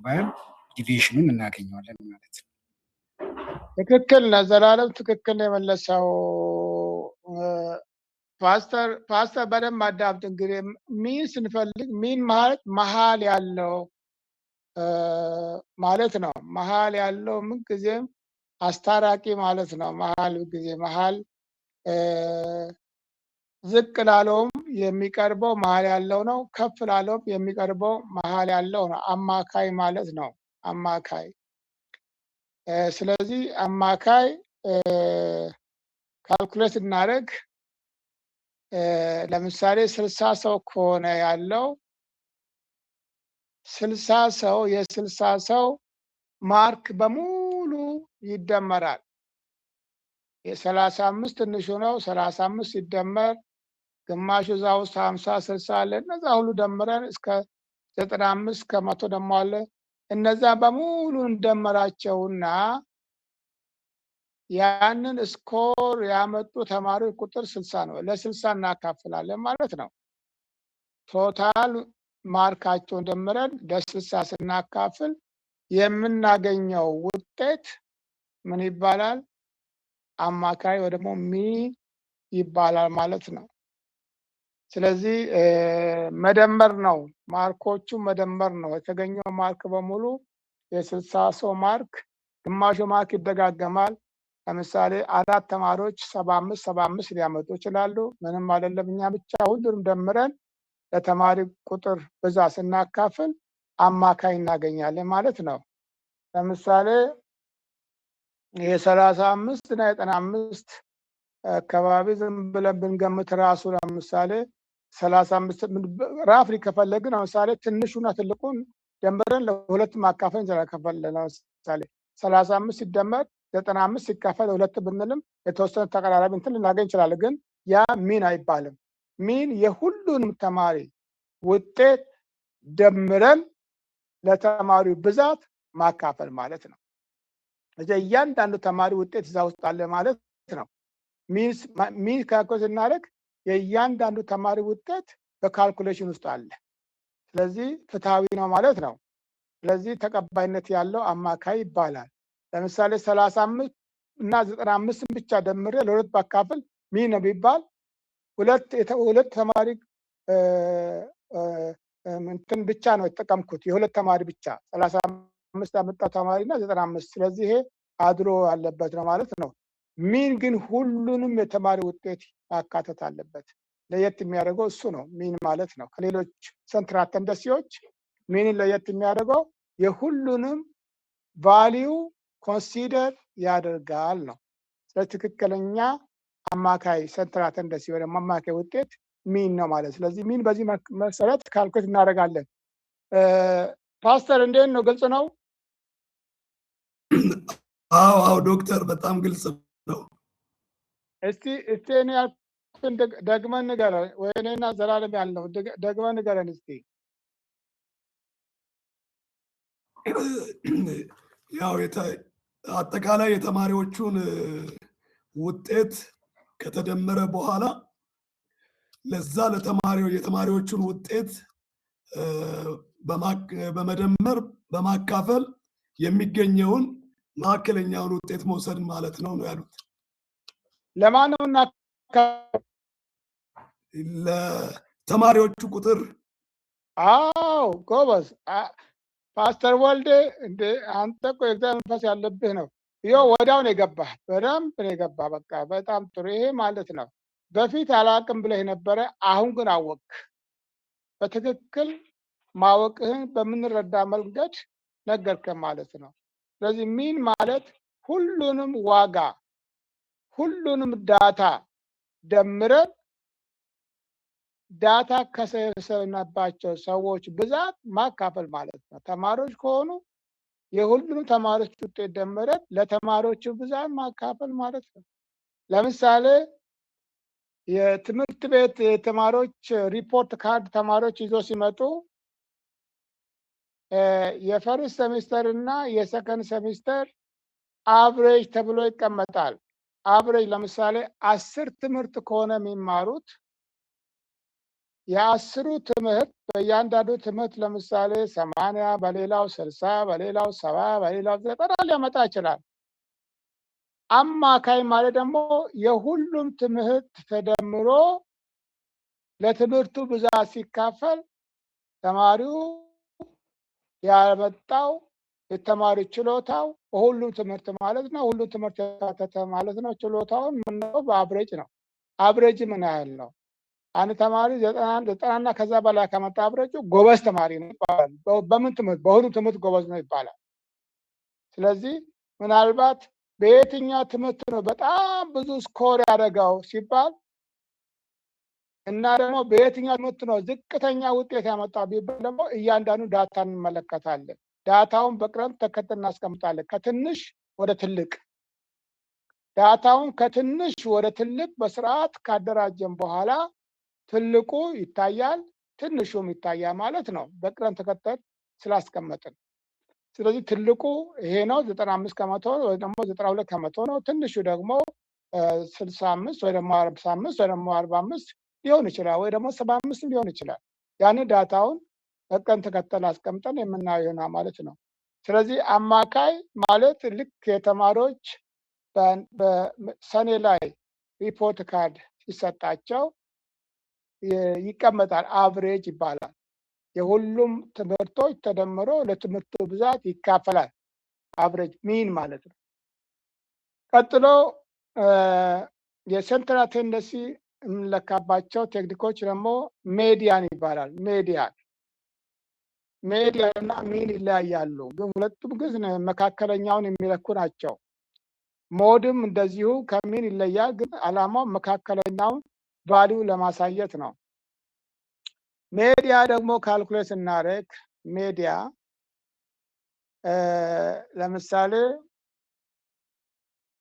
ዲቪዥኑን እናገኘዋለን ማለት ነው። ትክክል ነው ዘላለም፣ ትክክል ነው የመለሰው። ፓስተር በደንብ አዳምጥ። እንግዲህ ሚን ስንፈልግ ሚን ማለት መሀል ያለው ማለት ነው። መሀል ያለው ምን ጊዜም አስታራቂ ማለት ነው። መሀል ጊዜ መሀል ዝቅ ላለውም የሚቀርበው መሀል ያለው ነው። ከፍ ላለውም የሚቀርበው መሀል ያለው ነው። አማካይ ማለት ነው። አማካይ። ስለዚህ አማካይ ካልኩሌት እናደርግ። ለምሳሌ 60 ሰው ከሆነ ያለው 60 ሰው የ60 ሰው ማርክ በሙሉ ይደመራል። የ35 ትንሹ ነው። 35 ሲደመር ግማሹ እዛ ውስጥ 50 60 አለ። እነዛ ሁሉ ደምረን እስከ 95 ከመቶ ደግሞ አለ። እነዛ በሙሉ እንደመራቸውና ያንን ስኮር ያመጡ ተማሪዎች ቁጥር 60 ነው። ለ60 እናካፍላለን ማለት ነው። ቶታል ማርካቸውን ደምረን ለ60 ስናካፍል የምናገኘው ውጤት ምን ይባላል? አማካይ ወይ ደግሞ ሚን ይባላል ማለት ነው። ስለዚህ መደመር ነው፣ ማርኮቹ መደመር ነው። የተገኘው ማርክ በሙሉ የ60 ሰው ማርክ፣ ግማሹ ማርክ ይደጋገማል። ለምሳሌ 4 ተማሪዎች 75 ሊያመጡ ይችላሉ። ምንም አይደለም። እኛ ብቻ ሁሉንም ደምረን ለተማሪ ቁጥር ብዛት ስናካፍል አማካይ እናገኛለን ማለት ነው። ለምሳሌ የ35 እና የ95 አካባቢ ዝም ብለን ብንገምት ራሱ ለምሳሌ 35 ራፍሊ ከፈለግን ለምሳሌ ትንሹና ትልቁን ደምረን ለሁለት ማካፈል እንችላለን። ለምሳሌ 35 ሲደመር 95 ሲካፈል ለሁለት ብንልም የተወሰነ ተቀራራቢ እንትን ልናገኝ እንችላለን። ግን ያ ሚን አይባልም። ሚን የሁሉንም ተማሪ ውጤት ደምረን ለተማሪው ብዛት ማካፈል ማለት ነው። እያንዳንዱ ተማሪ ውጤት እዛ ውስጥ አለ ማለት ነው። ሚን ካልኩሌት እናደርግ የእያንዳንዱ ተማሪ ውጤት በካልኩሌሽን ውስጥ አለ። ስለዚህ ፍትሃዊ ነው ማለት ነው። ስለዚህ ተቀባይነት ያለው አማካይ ይባላል። ለምሳሌ 35 እና 95 ብቻ ደምሬ ለሁለት ባካፍል ሚን ነው ቢባል ሁለት ተማሪ እንትን ብቻ ነው የተጠቀምኩት፣ የሁለት ተማሪ ብቻ 35 ያመጣ ተማሪ እና 95። ስለዚህ ይሄ አድሎ ያለበት ነው ማለት ነው። ሚን ግን ሁሉንም የተማሪ ውጤት ማካተት አለበት። ለየት የሚያደርገው እሱ ነው ሚን ማለት ነው። ከሌሎች ሰንትራል ተንደሲዎች ሚንን ለየት የሚያደርገው የሁሉንም ቫሊዩ ኮንሲደር ያደርጋል ነው። ስለዚህ ትክክለኛ አማካይ ሰንትራል ተንደሲ ወይ አማካይ ውጤት ሚን ነው ማለት። ስለዚህ ሚን በዚህ መሰረት ካልኩሌት እናደርጋለን። ፓስተር እንዴት ነው? ግልጽ ነው? አዎ ዶክተር በጣም ግልጽ ነው። እስቲ እኔ ያልኩትን ደግመን ንገረን፣ ወይ እኔና ዘላለም ያልነው ደግመን ንገረን እስቲ። ያው አጠቃላይ የተማሪዎቹን ውጤት ከተደመረ በኋላ ለዛ የተማሪዎቹን ውጤት በመደመር በማካፈል የሚገኘውን ማዕከለኛውን ውጤት መውሰድ ማለት ነው ያሉት። ለማን ነው? ለተማሪዎቹ ቁጥር። አዎ ጎበዝ ፓስተር ወልዴ፣ እንደ አንተ እኮ የእግዚአብሔር መንፈስ ያለብህ ነው። ይኸው ወዲያው ነው የገባህ፣ በደንብ ነው የገባህ። በቃ በጣም ጥሩ። ይሄ ማለት ነው በፊት አላቅም ብለህ ነበረ፣ አሁን ግን አወቅ። በትክክል ማወቅህን በምንረዳ መንገድ ነገርከን ማለት ነው። ስለዚህ ሚን ማለት ሁሉንም ዋጋ ሁሉንም ዳታ ደምረን ዳታ ከሰበሰብንባቸው ሰዎች ብዛት ማካፈል ማለት ነው። ተማሪዎች ከሆኑ የሁሉንም ተማሪዎች ውጤት ደምረን ለተማሪዎቹ ብዛት ማካፈል ማለት ነው። ለምሳሌ የትምህርት ቤት የተማሪዎች ሪፖርት ካርድ ተማሪዎች ይዞ ሲመጡ የፈርስት ሴሚስተር እና የሰከንድ ሴሚስተር አቨሬጅ ተብሎ ይቀመጣል። አቨሬጅ ለምሳሌ 10 ትምህርት ከሆነ የሚማሩት የአስሩ ትምህርት በእያንዳንዱ ትምህርት ለምሳሌ 80 በሌላው 60 በሌላው 70 በሌላው 90 ሊያመጣ ይችላል። አማካይ ማለት ደግሞ የሁሉም ትምህርት ተደምሮ ለትምህርቱ ብዛት ሲካፈል ተማሪው ያመጣው የተማሪ ችሎታው በሁሉም ትምህርት ማለት ነው። ሁሉ ትምህርት ያካተተ ማለት ነው። ችሎታውን ምንድነው? በአብሬጅ ነው። አብሬጅ ምን ያህል ነው? አንድ ተማሪ 90 እና ከዛ በላይ ከመጣ አብሬጁ ጎበዝ ተማሪ ነው ይባላል። በምን ትምህርት? በሁሉም ትምህርት ጎበዝ ነው ይባላል። ስለዚህ ምናልባት በየትኛው ትምህርት ነው በጣም ብዙ ስኮር ያደረገው ሲባል እና ደግሞ በየትኛው ትምህርት ነው ዝቅተኛ ውጤት ያመጣው ቢባል ደግሞ እያንዳንዱ ዳታ እንመለከታለን። ዳታውን በቅደም ተከተል እናስቀምጣለን ከትንሽ ወደ ትልቅ። ዳታውን ከትንሽ ወደ ትልቅ በስርዓት ካደራጀን በኋላ ትልቁ ይታያል፣ ትንሹም ይታያል ማለት ነው፣ በቅደም ተከተል ስላስቀመጥን። ስለዚህ ትልቁ ይሄ ነው 95 ከመቶ ወይ ደግሞ 92 ከመቶ ነው። ትንሹ ደግሞ 65 ወይ ደግሞ 45 ወይ ደግሞ 45 ሊሆን ይችላል፣ ወይ ደግሞ 75 ሊሆን ይችላል። ያንን ዳታውን በቅደም ተከተል አስቀምጠን የምናየው ይሆናል ማለት ነው። ስለዚህ አማካይ ማለት ልክ የተማሪዎች በሰኔ ላይ ሪፖርት ካርድ ሲሰጣቸው ይቀመጣል፣ አቭሬጅ ይባላል። የሁሉም ትምህርቶች ተደምሮ ለትምህርቱ ብዛት ይካፈላል፣ አቭሬጅ ሚን ማለት ነው። ቀጥሎ የሴንትራል ቴንደንሲ የምንለካባቸው ቴክኒኮች ደግሞ ሜዲያን ይባላል። ሜዲያን እና ሚን ይለያያሉ፣ ግን ሁለቱም ግን መካከለኛውን የሚለኩ ናቸው። ሞድም እንደዚሁ ከሚን ይለያል፣ ግን ዓላማው መካከለኛውን ቫልዩ ለማሳየት ነው። ሜዲያ ደግሞ ካልኩሌት ስናደርግ ሜዲያ ለምሳሌ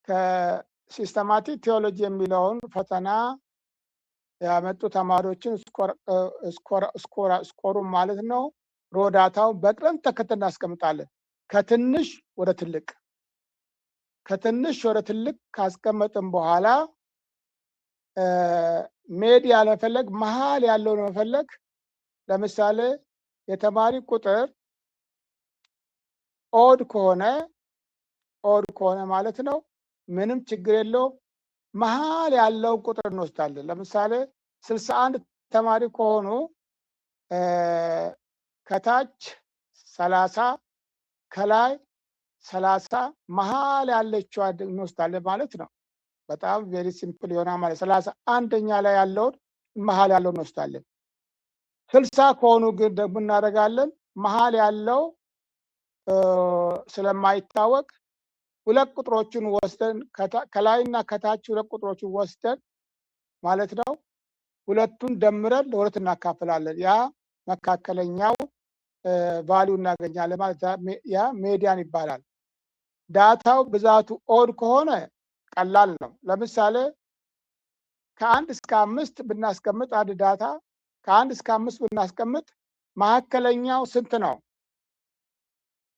ከሲስተማቲክ ቴዎሎጂ የሚለውን ፈተና ያመጡ ተማሪዎችን ስኮሩን ማለት ነው ሮዳታው በቅደም ተከተል እናስቀምጣለን ከትንሽ ወደ ትልቅ። ከትንሽ ወደ ትልቅ ካስቀመጥን በኋላ ሜዲያ ለመፈለግ መሀል ያለው ለመፈለግ ለምሳሌ የተማሪ ቁጥር ኦድ ከሆነ ማለት ነው ምንም ችግር የለው፣ መሀል ያለው ቁጥር እንወስዳለን። ለምሳሌ 61 ተማሪ ከሆኑ ከታች 30 ከላይ 30 መሀል ያለችው እንወስዳለን ማለት ነው። በጣም ቬሪ ሲምፕል ይሆናል ማለት 31ኛ ላይ ያለውን መሀል ያለው እንወስዳለን። 60 ከሆኑ ግን ደግሞ እናደርጋለን መሀል ያለው ስለማይታወቅ ሁለት ቁጥሮችን ወስደን ከላይና ከታች ሁለት ቁጥሮችን ወስደን ማለት ነው ሁለቱን ደምረን ለሁለት እናካፍላለን። ያ መካከለኛው ቫልዩ እናገኛለን ማለት ያ ሜዲያን ይባላል። ዳታው ብዛቱ ኦድ ከሆነ ቀላል ነው። ለምሳሌ ከ1 እስከ 5 ብናስቀምጥ አንድ ዳታ ከ1 እስከ 5 ብናስቀምጥ መካከለኛው ስንት ነው?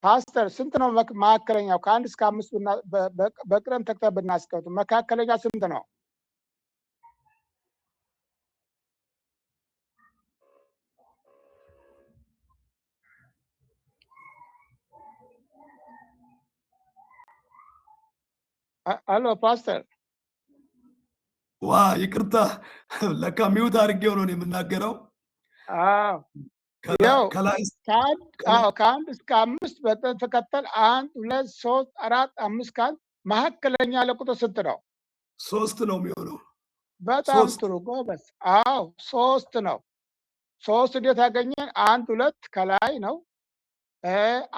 ፓስተር ስንት ነው መካከለኛው? ከ1 እስከ 5 በቅደም ተከተል ብናስቀምጥ መካከለኛ ስንት ነው? አሎ ፓስተር። ይቅርታ ለካ ሚውት አድርጌው ነው የምናገረው። ከ1 እስከ 5 በቅደም ተከተል 1 2 3 4 5 ካል መካከለኛ ለቁጥር ስንት ነው? 3 ነው የሚሆነው። በጣም ጥሩ ጎበዝ። 3 ነው። 3 እንዴት ያገኘን? 1 2 ከላይ ነው፣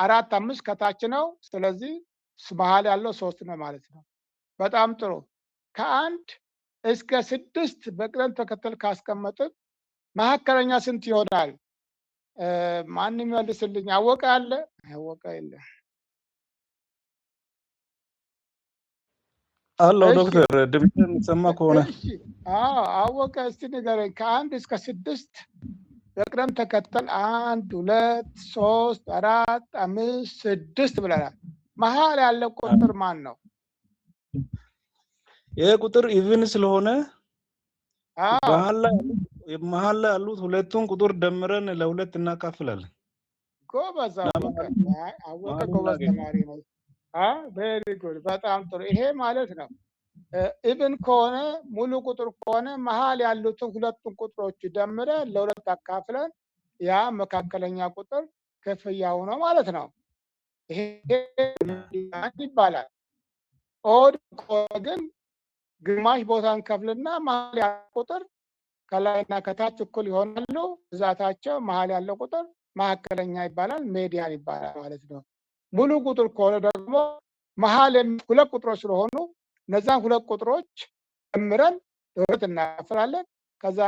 4 5 ከታች ነው። ስለዚህ መሀል ያለው 3 ነው ማለት ነው። በጣም ጥሩ። ከ1 እስከ 6 በቅደም ተከተል ካስቀመጥን መካከለኛ ስንት ይሆናል? ማንም ይመልስልኝ። አወቀ አለ? አወቀ የለ? አሎ ዶክተር ድምጽ የሚሰማ ከሆነ አወቀ እስቲ ንገረኝ። ከ1 እስከ 6 በቅደም ተከተል 1 2 3 4 5 6 ብለናል። መሀል ያለ ቁጥር ማን ነው? ይሄ ቁጥር ኢቭን ስለሆነ መሀል ላይ መሀል ላይ ያሉት ሁለቱን ቁጥር ደምረን ለሁለት እናካፍላለን። ጎበዝ አወቀ። አወቀ መሀሉን ጎበዝ እናገኝ። ተማሪ ነው። ቬሪ ጉድ፣ በጣም ጥሩ። ይሄ ማለት ነው ኢብን ከሆነ ሙሉ ቁጥር ከሆነ መሀል ያሉትን ሁለቱን ቁጥሮች ደምረን ለሁለት አካፍለን ያ መካከለኛ ቁጥር ክፍያው ነው ማለት ነው። ይሄ ይባላል። ኦድ ከሆነ ግን ግማሽ ቦታ እንከፍልና መሀል ያለው ቁጥር ከላይና ከታች እኩል ይሆናሉ። ብዛታቸው መሀል ያለው ቁጥር መካከለኛ ይባላል፣ ሜዲያን ይባላል ማለት ነው። ሙሉ ቁጥር ከሆነ ደግሞ መሀል ሁለት ቁጥሮች ስለሆኑ እነዛን ሁለት ቁጥሮች ደምረን ለሁለት እናካፍላለን። ከዛ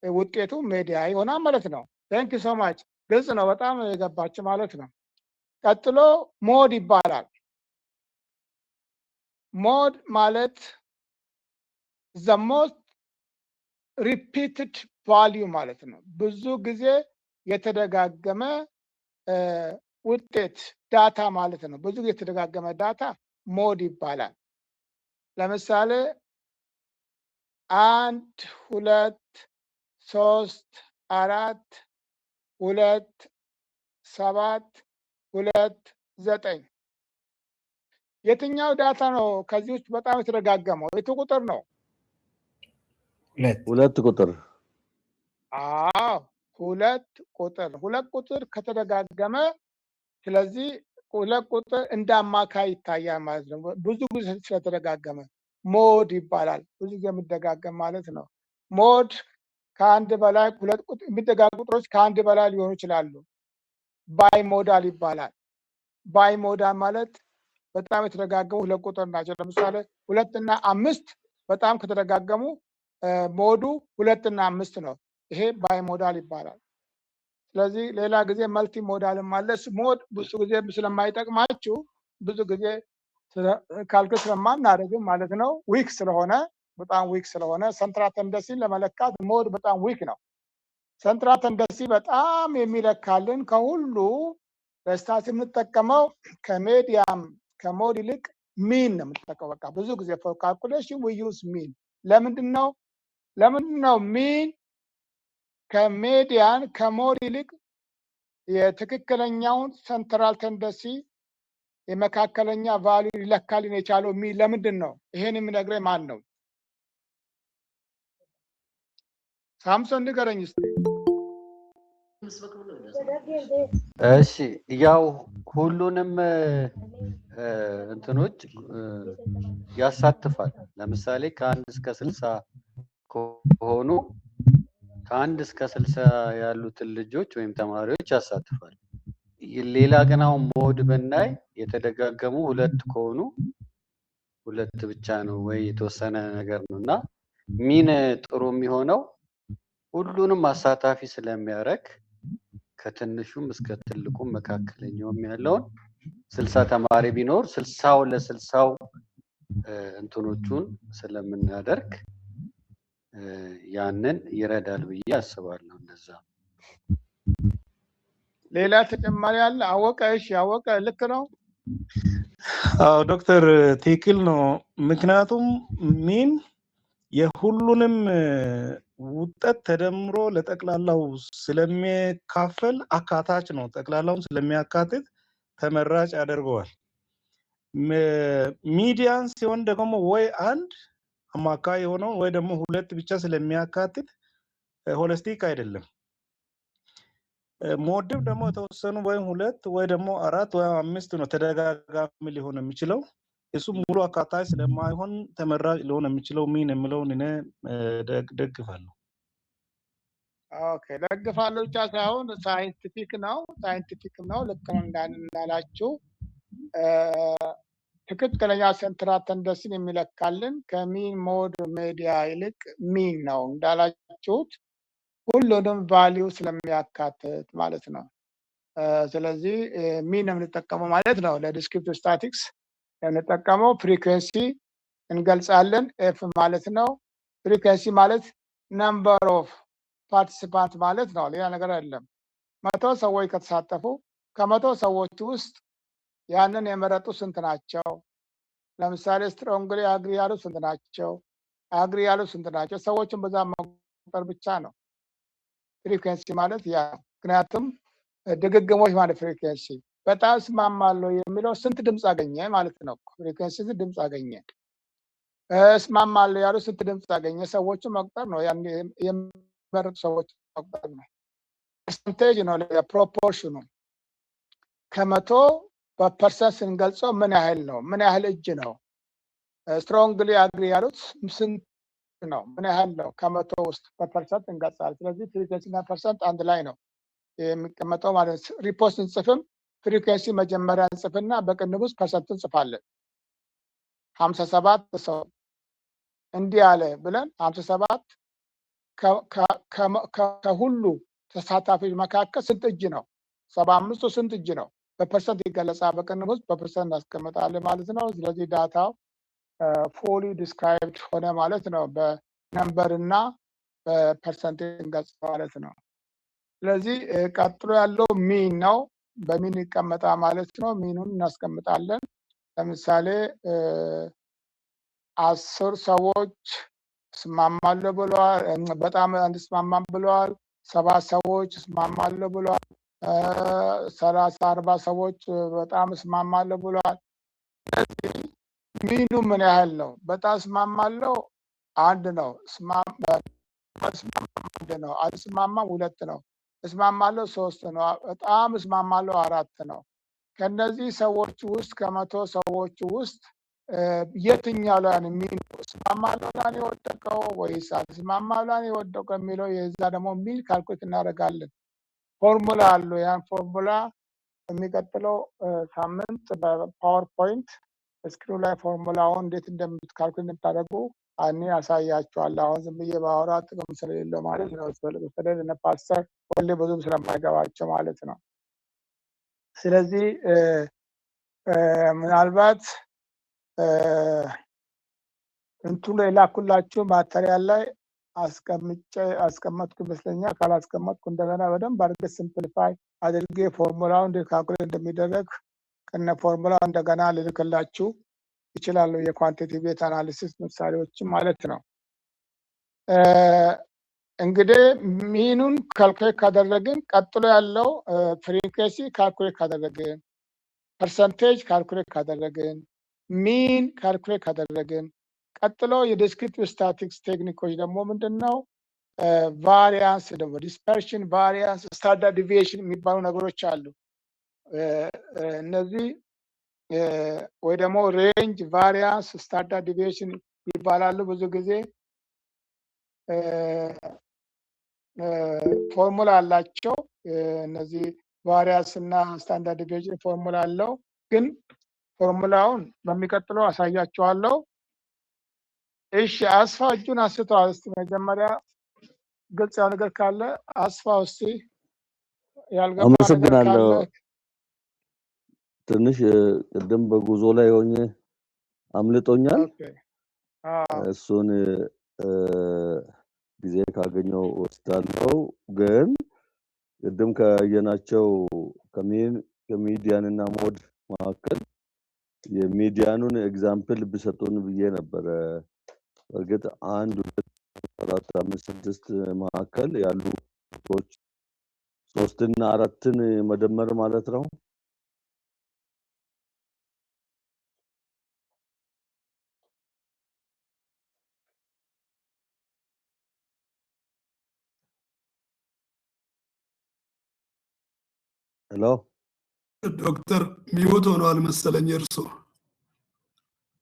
ውጤቱ ሜዲያ ይሆናል ማለት ነው። ቴንክ ዩ ሶ ማች። ግልጽ ነው፣ በጣም የገባች ማለት ነው። ቀጥሎ ሞድ ይባላል። ሞድ ማለት ዘ ሞስት ሪፒትድ ቫልዩ ማለት ነው። ብዙ ጊዜ የተደጋገመ ውጤት ዳታ ማለት ነው። ብዙ ጊዜ የተደጋገመ ዳታ ሞድ ይባላል። ለምሳሌ 1 2 3 4 2 7 2 9 የትኛው ዳታ ነው ከዚህ ውስጥ በጣም የተደጋገመው? የቱ ቁጥር ነው? ሁለት ቁጥር። አዎ ሁለት ቁጥር። ሁለት ቁጥር ከተደጋገመ ስለዚህ ሁለት ቁጥር እንደ አማካይ ይታያል ማለት ነው። ብዙ ጊዜ ስለተደጋገመ ሞድ ይባላል። ብዙ ጊዜ የሚደጋገም ማለት ነው። ሞድ ከአንድ በላይ ሁለት ቁጥር የሚደጋገሙ ቁጥሮች ከአንድ በላይ ሊሆኑ ይችላሉ። ባይ ሞዳል ይባላል። ባይ ሞዳል ማለት በጣም የተደጋገሙ ሁለት ቁጥር ናቸው። ለምሳሌ 2 እና 5 በጣም ከተደጋገሙ ሞዱ 2 እና 5 ነው። ይሄ ባይ ሞዳል ይባላል። ስለዚህ ሌላ ጊዜ መልቲ ሞዳልም አለ። ሞድ ብዙ ጊዜ ስለማይጠቅማችሁ ብዙ ጊዜ ካልኩሌት ስለማናደርግም ማለት ነው። ዊክ ስለሆነ በጣም ዊክ ስለሆነ ሰንትራል ተንደሲን ለመለካት ሞድ በጣም ዊክ ነው። ሰንትራል ተንደሲ በጣም የሚለካልን ከሁሉ ለስታት የምንጠቀመው ከሜዲያም ከሞድ ይልቅ ሚን ነው የምንጠቀመው። በቃ ብዙ ጊዜ ፎር ካልኩሌሽን ዊ ዩዝ ሚን። ለምንድን ነው ሚን ከሜዲያን ከሞድ ይልቅ የትክክለኛውን ሰንትራል ተንደሲ የመካከለኛ ቫልዩ ሊለካልን የቻለው ሚን ለምንድን ነው? ይሄን የሚነግረኝ ማን ነው? ሳምሶን ንገረኝ እስቲ። እሺ ያው ሁሉንም እንትኖች ያሳትፋል። ለምሳሌ ከ1 እስከ 60 ከሆኑ ከ1 እስከ 60 ያሉትን ልጆች ወይም ተማሪዎች ያሳትፋል። ሌላ ግን አሁን ሞድ ብናይ የተደጋገሙ ሁለት ከሆኑ ሁለት ብቻ ነው ወይ የተወሰነ ነገር ነው እና ሚን ጥሩ የሚሆነው ሁሉንም አሳታፊ ስለሚያደርግ ከትንሹም እስከ ትልቁም መካከለኛውም ያለውን 60 ተማሪ ቢኖር 60 ለ60 እንትኖቹን ስለምናደርግ ያንን ይረዳል ብዬ አስባለሁ። እንደዛ ሌላ ተጨማሪ አለ? አወቀ? እሺ አወቀ ልክ ነው። አዎ ዶክተር ትክክል ነው። ምክንያቱም ሚን የሁሉንም ውጤት ተደምሮ ለጠቅላላው ስለሚካፈል አካታች ነው። ጠቅላላውን ስለሚያካትት ተመራጭ ያደርገዋል። ሚዲያን ሲሆን ደግሞ ወይ አንድ አማካይ የሆነው ወይ ደግሞ ሁለት ብቻ ስለሚያካትት ሆሊስቲክ አይደለም። ሞድም ደግሞ የተወሰኑ ወይም ሁለት ወይ ደግሞ 4 ወይ 5 ነው ተደጋጋሚ ሊሆን የሚችለው። እሱ ሙሉ አካታች ስለማይሆን ተመራጭ ሊሆን የሚችለው ሚን የሚለውን እኔ ደግፋለሁ። ኦኬ ደግፋለሁ ብቻ ሳይሆን ሳይንቲፊክ ነው። ልክ ነው እንዳላችሁ ትክክለኛ ሰንትራል ተንደሲን የሚለካልን ከሚን ሞድ ሜዲያ ይልቅ ሚን ነው እንዳላችሁት ሁሉንም ቫልዩ ስለሚያካትት ማለት ነው። ስለዚህ ሚን የምንጠቀመው ማለት ነው። ለዲስክሪፕቲቭ ስታቲክስ የምንጠቀመው ፍሪኩዌንሲ እንገልጻለን። ኤፍ ማለት ነው። ፍሪኩዌንሲ ማለት ነምበር ኦፍ ፓርቲሲፓንት ማለት ነው። ሌላ ነገር አይደለም። 100 ሰዎች ከተሳተፉ ከ100 ሰዎች ውስጥ ያንን የመረጡ ስንት ናቸው? ለምሳሌ ስትሮንግሊ አግሪ ያሉ ስንት ናቸው? አግሪ ያሉ ስንት ናቸው? ሰዎችን በዛ መቁጠር ብቻ ነው። ፍሪኩዌንሲ ማለት ያ ምክንያቱም ድግግሞች ማለት ፍሪኩዌንሲ በጣም እስማማለሁ የሚለው ስንት ድምፅ አገኘ ማለት ነው። ፍሪኩዌንሲ ስንት ድምፅ አገኘ፣ እስማማለሁ ያሉ ስንት ድምፅ አገኘ፣ ሰዎቹ መቁጠር ነው። ያን የመረጡ ሰዎች መቁጠር ነው። ፐርሰንቴጅ ነው ፕሮፖርሽኑ። ከመቶ በፐርሰንት ስንገልጸው ምን ያህል ነው? ምን ያህል እጅ ነው? ስትሮንግሊ አግሪ ያሉት ስንት ነው? ምን ያህል ነው? ከመቶ ውስጥ በፐርሰንት እንገልጻለን። ስለዚህ ፍሪኩዌንሲ እና ፐርሰንት አንድ ላይ ነው የሚቀመጠው ማለት ነው። ሪፖርት እንጽፍም ፍሪኩዌንሲ መጀመሪያ እንጽፍና በቅንፍ ውስጥ ፐርሰንት እንጽፋለን። 57 ሰው እንዲህ አለ ብለን 57 ከሁሉ ተሳታፊዎች መካከል ስንት እጅ ነው? 75 ስንት እጅ ነው? በፐርሰንት ይገለጻል። በቅንፍ ውስጥ በፐርሰንት እናስቀምጣለን ማለት ነው። ስለዚህ ዳታው ፉሊ ዲስክራይብድ ሆነ ማለት ነው። በነምበር እና በፐርሰንት እንገልጽ ማለት ነው። ስለዚህ ቀጥሎ ያለው ሚን ነው። በሚን ይቀመጣል ማለት ነው። ሚኑን እናስቀምጣለን። ለምሳሌ 10 ሰዎች እስማማለሁ ብለዋል፣ በጣም አንስማማም ብለዋል። 7 ሰዎች እስማማለሁ ብለዋል። 30 40 ሰዎች በጣም እስማማለሁ ብለዋል። ሚኑ ምን ያህል ነው? በጣም እስማማለሁ 1 ነው። አንድ ነው። አልስማማም 2 ነው። እስማማለሁ 3 ነው። በጣም እስማማለሁ 4 ነው። ከነዚህ ሰዎች ውስጥ ከመቶ ሰዎች ውስጥ የትኛው ላይ ነው ሚኑ? እስማማለሁ ላይ የወደቀው ወይስ አልስማማለሁ ላይ የወደቀው የሚለው የዛ ደግሞ ሚን ካልኩሌት እናደርጋለን። ፎርሙላ አለው። ያን ፎርሙላ የሚቀጥለው ሳምንት በፓወርፖይንት ስክሪኑ ላይ ፎርሙላውን እንዴት እንደምትካልኩሌት እንደምታደርጉ እኔ ያሳያቸዋለሁ። አሁን ዝም ብዬ ባወራ ጥቅም ስለሌለው ማለት ነው። በተለይ እነ ፓስተር ሁሌ ብዙም ስለማይገባቸው ማለት ነው። ስለዚህ ምናልባት እንትኑ የላኩላችሁ ማተሪያል ላይ አስቀመጥኩ ይመስለኛል። ካላስቀመጥኩ እንደገና በደንብ አድርጌ ሲምፕሊፋይ አድርጌ ፎርሙላውን እንዴት ካልኩሌት እንደሚደረግ ከነ ፎርሙላው እንደገና ልልክላችሁ ይችላሉ። የኳንቲቲቭ አናሊሲስ ምሳሌዎችም ማለት ነው። እንግዲህ ሚኑን ካልኩሌት ካደረግን ቀጥሎ ያለው ፍሪኩዌንሲ ካልኩሌት ካደረግን፣ ፐርሰንቴጅ ካልኩሌት ካደረግን፣ ሚን ካልኩሌት ካደረግን ቀጥሎ የዲስክሪፕቲቭ ስታቲክስ ቴክኒኮች ደግሞ ምንድነው? ቫሪያንስ ደግሞ ዲስፐርሽን፣ ቫሪያንስ፣ ስታንዳርድ ዲቪዬሽን የሚባሉ ነገሮች አሉ። እነዚህ ወይ ደግሞ ሬንጅ፣ ቫሪያንስ፣ ስታንዳርድ ዲቪዬሽን ይባላሉ። ብዙ ጊዜ ፎርሙላ አላቸው። እነዚህ ቫሪያንስ እና ስታንዳርድ ዲቪዬሽን ፎርሙላ አለው። ግን ፎርሙላውን በሚቀጥለው አሳያችኋለሁ። እሺ፣ አስፋ እጁን አንስተዋል። እስቲ መጀመሪያ ግልጽ ያለ ነገር ካለ አስፋው እስቲ ያልገባ ነገር ካለ። ትንሽ ቅድም በጉዞ ላይ ሆኜ አምልጦኛል። እሱን ጊዜ ካገኘው ወስዳለሁ። ግን ቅድም ካየናቸው ከሚዲያን እና ሞድ መካከል የሚዲያኑን ኤግዛምፕል ቢሰጡን ብዬ ነበረ። እርግጥ 1 2 4 5 6 መካከል ያሉ ቁጥሮች 3 እና 4ን መደመር ማለት ነው። ሄሎ ዶክተር ሚውት ሆኗል መሰለኝ እርሶ።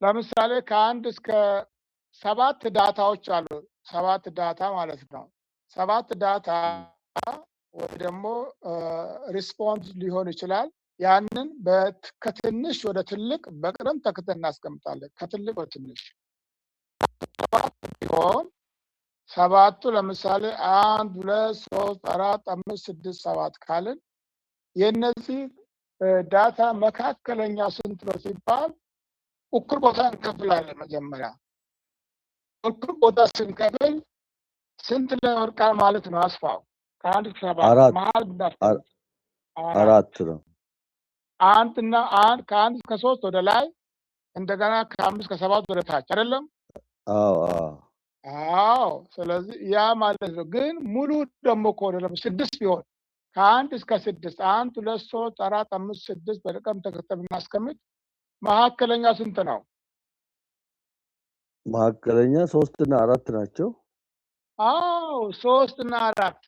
ለምሳሌ ከ1 እስከ 7 ዳታዎች አሉ። 7 ዳታ ማለት ነው። 7 ዳታ ወይ ደግሞ ሪስፖንስ ሊሆን ይችላል። ያንን ከትንሽ ወደ ትልቅ በቅደም ተከተል እናስቀምጣለን። ከትልቅ ወደ ትንሽ 7 ቢሆን 7ቱ ለምሳሌ 1 2 3 4 5 6 7 ካልን የነዚህ ዳታ መካከለኛ ስንት ነው ሲባል እኩል ቦታ እንከፍላለን። መጀመሪያ እኩል ቦታ ስንከፍል ስንት ለወርቃል ማለት ነው? አስፋው ከ1 እስከ 7 መሀል እንዳትል 4 ነው። 1 እና 1 ከ1 እስከ 3 ወደ ላይ እንደገና ከ5 እስከ 7 ወደ ታች አይደለም? አዎ አዎ ስለዚህ ያ ማለት ነው። ግን ሙሉ ደግሞ ከሆነ ለምሳሌ 6 ቢሆን ከ1 እስከ 6 1 2 3 4 5 6 በቅደም ተከተል ብናስቀምጥ መካከለኛ ስንት ነው? መካከለኛ 3 እና 4 ናቸው። አዎ 3 እና 4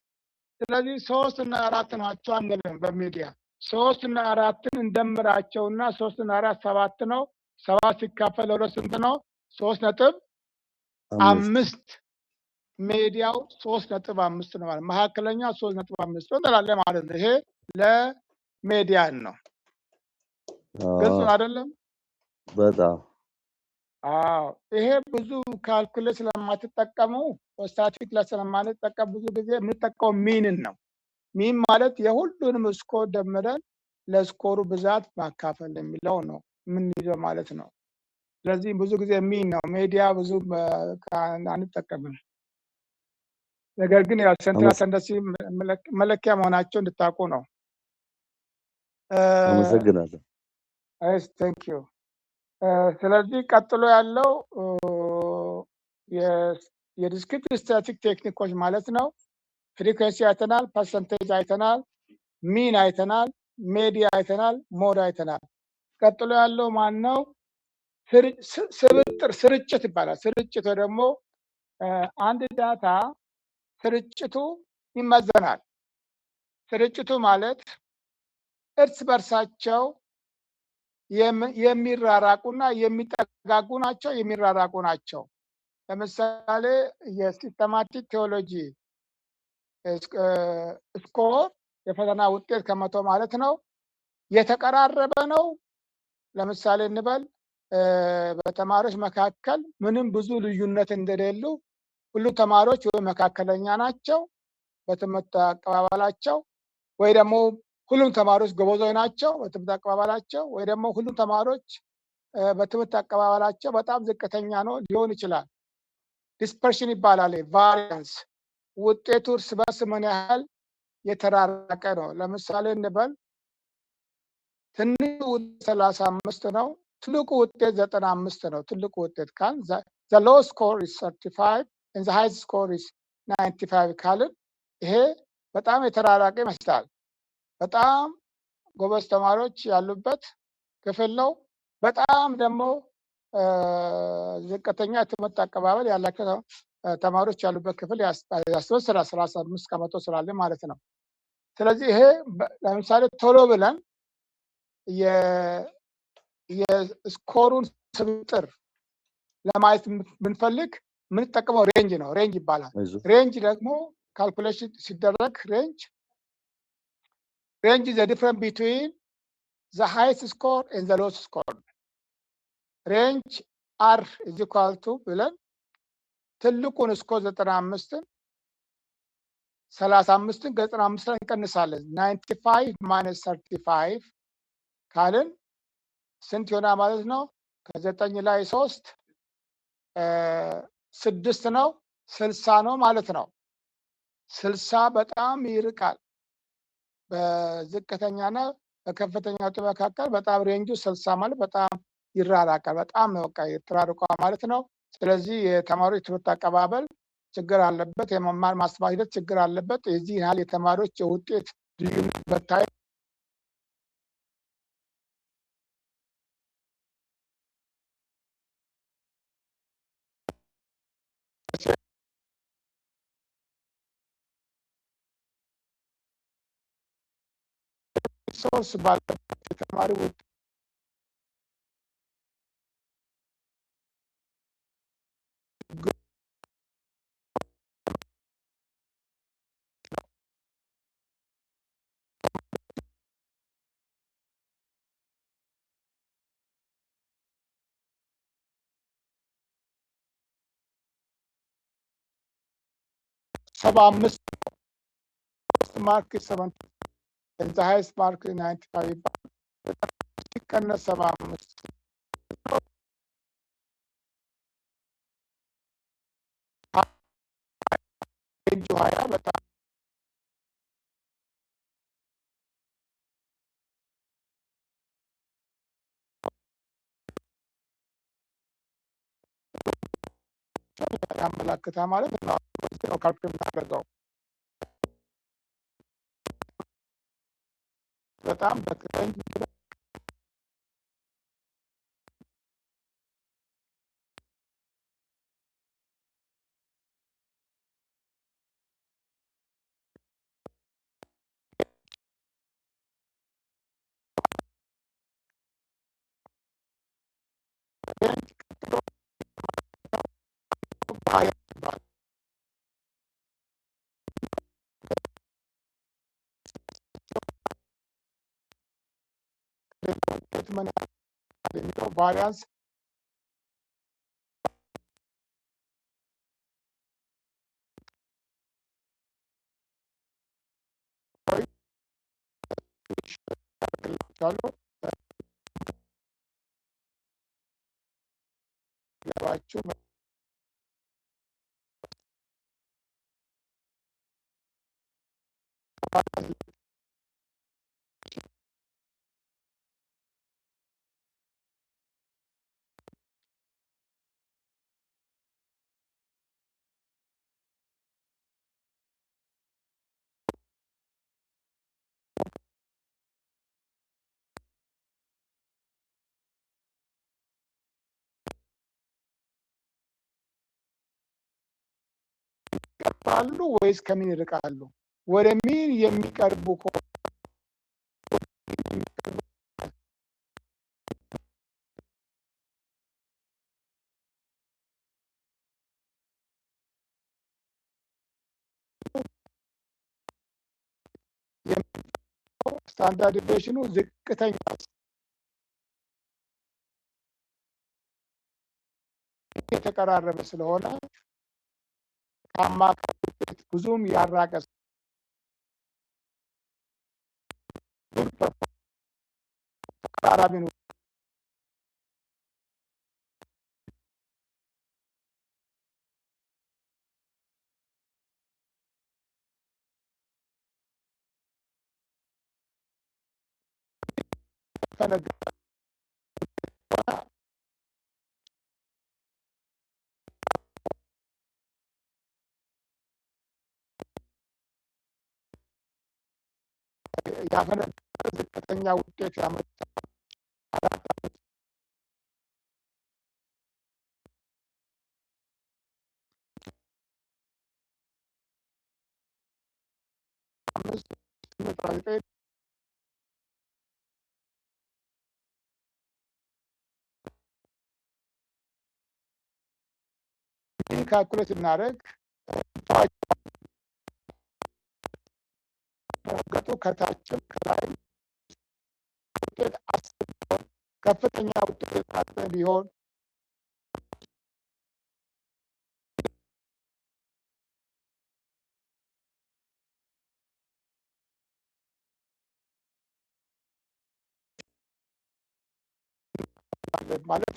ስለዚህ 3 እና 4 ናቸው አንልም በሚዲያ 3 እና 4ን እንደምራቸውና 3 እና 4 7 ነው። 7 ሲካፈል ለሁለት ስንት ነው? 3.5 5 ሚዲያው 3.5 ነው ማለት መካከለኛ 3.5 ነው እንላለን ማለት ነው። ይሄ ለሚዲያን ነው። ግልጽ ነው አይደለም? በጣም አዎ ይሄ ብዙ ካልኩሌት ስለማትጠቀሙ በስታቲክ ላይ ስለማንጠቀም ብዙ ጊዜ የምንጠቀመው ሚንን ነው። ሚን ማለት የሁሉንም ስኮር ደምረን ለስኮሩ ብዛት ማካፈል የሚለው ነው የምንይዘው ማለት ነው። ስለዚህ ብዙ ጊዜ ሚን ነው ሚዲያ ብዙ አንጠቀምም። ነገር ግን ያው ሴንትራል ተንደንሲ መለኪያ መሆናቸው እንድታውቁ ነው። አመሰግናለሁ። አይስ ቴንክ ዩ። ስለዚህ ቀጥሎ ያለው የዲስክሪፕቲቭ ስታቲክ ቴክኒኮች ማለት ነው። ፍሪኩዌንሲ አይተናል፣ ፐርሰንቴጅ አይተናል፣ ሚን አይተናል፣ ሜዲያ አይተናል፣ ሞድ አይተናል። ቀጥሎ ያለው ማን ነው? ስርጭት ይባላል። ስርጭት ደግሞ አንድ ዳታ ስርጭቱ ይመዘናል። ስርጭቱ ማለት እርስ በርሳቸው የሚራራቁና የሚጠጋጉ ናቸው፣ የሚራራቁ ናቸው። ለምሳሌ የሲስተማቲክ ቴዎሎጂ ስኮር የፈተና ውጤት ከመቶ ማለት ነው። የተቀራረበ ነው። ለምሳሌ እንበል በተማሪዎች መካከል ምንም ብዙ ልዩነት እንደሌሉ ሁሉ ተማሪዎች ወይ መካከለኛ ናቸው በትምህርት አቀባበላቸው፣ ወይ ደግሞ ሁሉም ተማሪዎች ጎበዞች ናቸው በትምህርት አቀባበላቸው፣ ወይ ደግሞ ሁሉም ተማሪዎች በትምህርት አቀባበላቸው በጣም ዝቅተኛ ነው ሊሆን ይችላል። ዲስፐርሽን ይባላል። ቫሪያንስ ውጤቱ እርስ በርስ ምን ያህል የተራራቀ ነው። ለምሳሌ እንበል ትንሹ ውጤት 35 ነው፣ ትልቁ ውጤት 95 ነው። ትልቁ ውጤት ካል the low score is 35 and the high score is 95 ካልን ይሄ በጣም የተራራቀ ይመስላል። በጣም ጎበዝ ተማሪዎች ያሉበት ክፍል ነው። በጣም ደግሞ ዝቅተኛ የትምህርት አቀባበል ያላቸው ተማሪዎች ያሉበት ክፍል ያስወስዳል 35 ከመቶ ስላለ ማለት ነው። ስለዚህ ይሄ ለምሳሌ ቶሎ ብለን የስኮሩን ስብጥር ለማየት ብንፈልግ የምንጠቀመው ሬንጅ ነው። ሬንጅ ይባላል። ሬንጅ ደግሞ ካልኩሌሽን ሲደረግ ሬንጅ is the difference between the highest score and the lowest score. Range R is equal to ብለን ትልቁን ስኮር 95ን 35ን ከ95 ላይ እንቀንሳለን። 95 minus 35 ካልን ስንት ይሆናል ማለት ነው? ከ9 ላይ 3 6 ነው፣ 60 ነው ማለት ነው። 60 በጣም ይርቃል። በዝቅተኛና በከፍተኛ ውጤት መካከል በጣም ሬንጁ 60 ማለት በጣም ይራራቃል። በጣም ነው በቃ ይተራርቋል ማለት ነው። ስለዚህ የተማሪዎች ትምህርት አቀባበል ችግር አለበት፣ የመማር ማስተማር ሂደት ችግር አለበት። የዚህ ያህል የተማሪዎች የውጤት ልዩነት መታየት ሶርስ ባለበት የተማሪ ውጤት 75 ማርክ 70 and the highest mark 95 ሲቀነስ 75 ሬንጁ 20 በጣም ያመለክታል ማለት ነው። ነው ካልኩሌት የምናደርገው በጣም በከፍተኛ የሚለው ቫሪያንስ ገባችሁ ይቀርባሉ ወይስ ከምን ይርቃሉ? ወደ ምን የሚቀርቡ ስታንዳርድ ዲቪዬሽኑ ዝቅተኛ የተቀራረበ ስለሆነ ከአማካይ ውጤት ብዙም ያራቀ ተቀራራቢ ነው። ያፈነገጠ ዝቅተኛ ውጤት ያመጣ ካልኩሌት እናደርግ ገጡ ከታችም ከላይ ውጤት ከፍተኛ ውጤት ቢሆን ማለት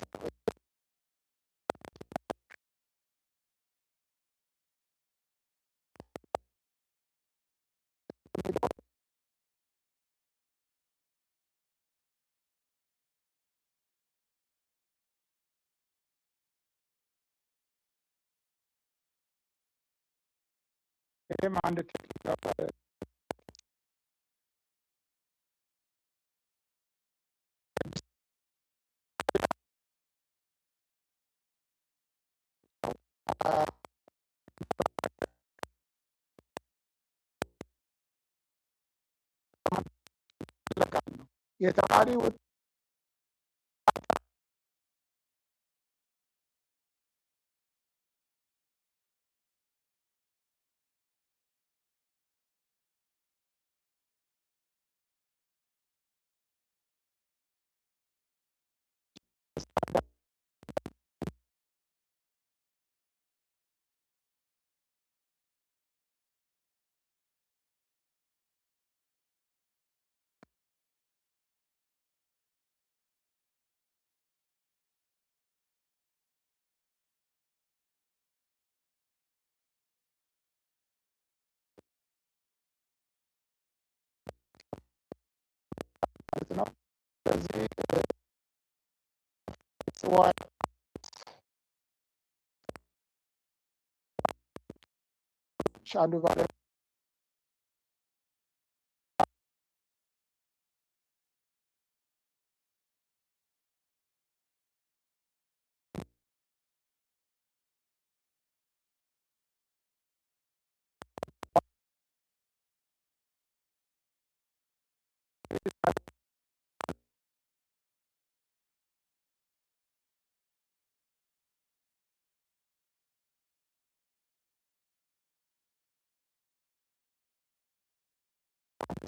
ይህም አንድ የተማሪ ነው። ስለዚህ አንዱ ባለ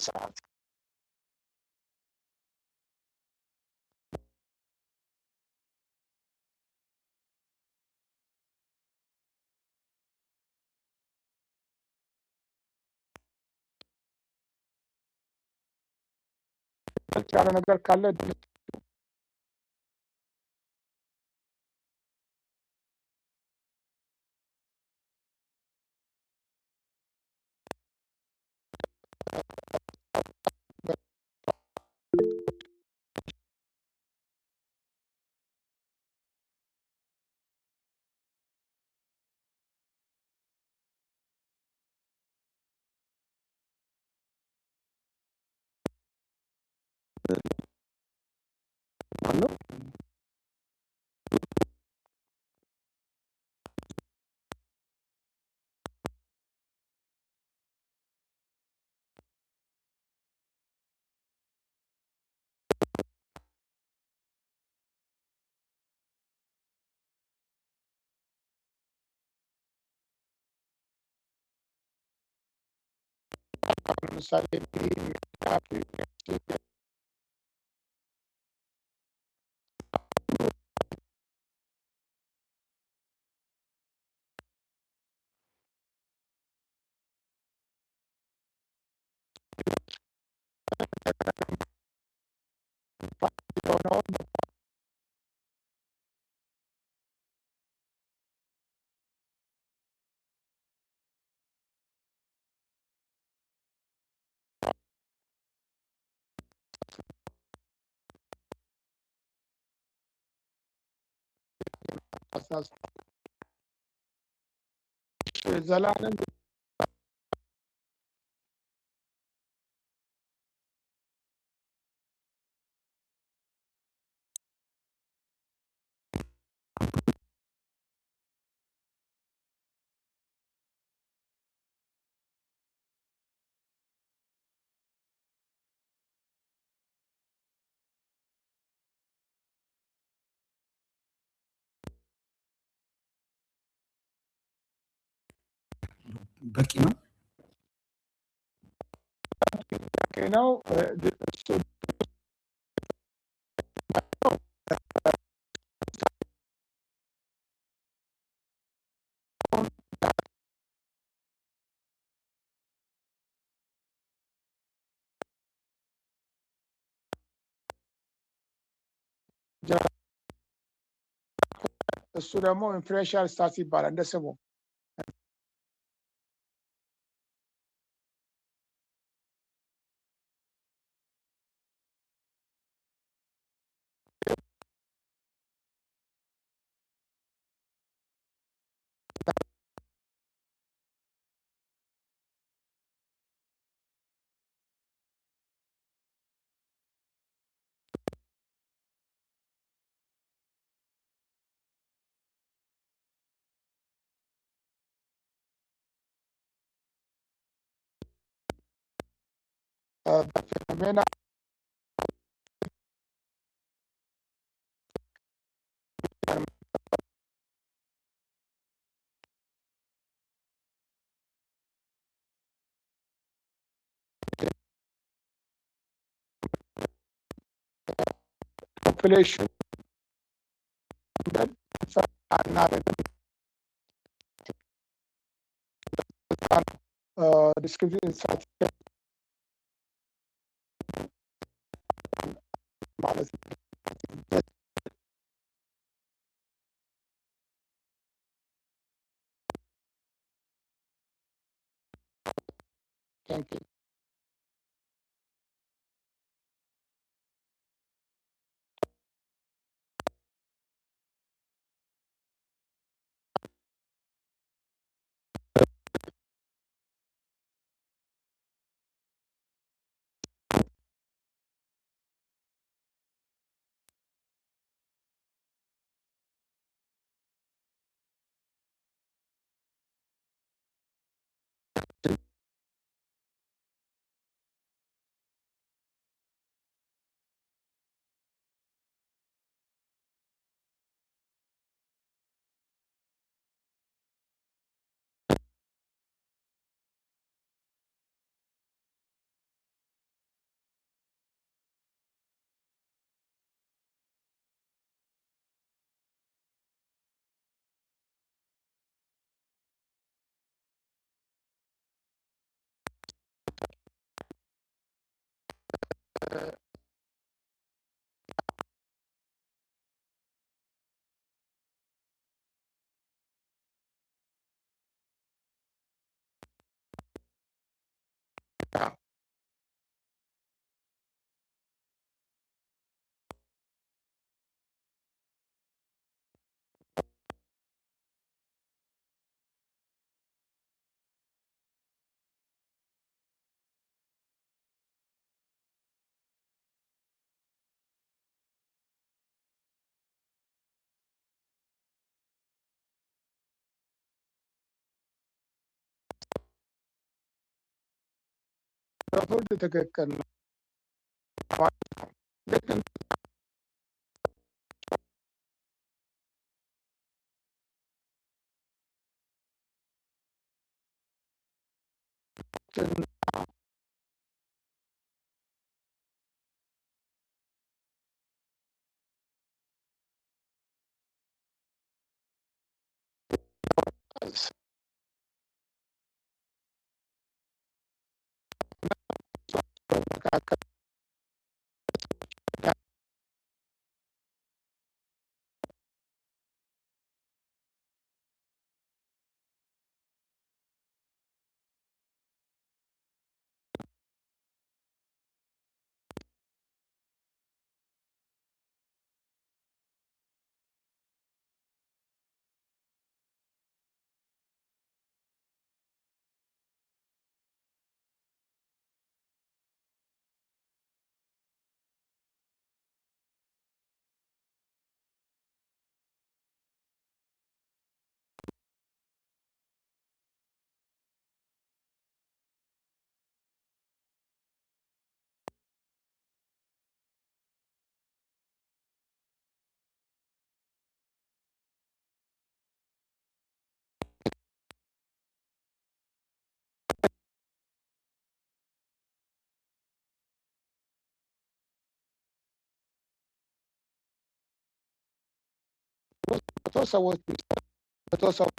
ሰዓት ያለ ነገር ካለ ማነው? ለምሳሌ የሆነውን ዘላለም በቂ ነው። ነው እሱ ደግሞ ኢንፍሉዌንሻል ስታትስ ይባላል እንደ ስሙ። በፌኖሜና ፖፕሌሽን አናደርግም ዲስክሪፕሽን ማለት ነው። Thank you. በፍርድ ትክክል ነው። ልክ እንትን መካከል መቶ ሰዎች መቶ ሰዎች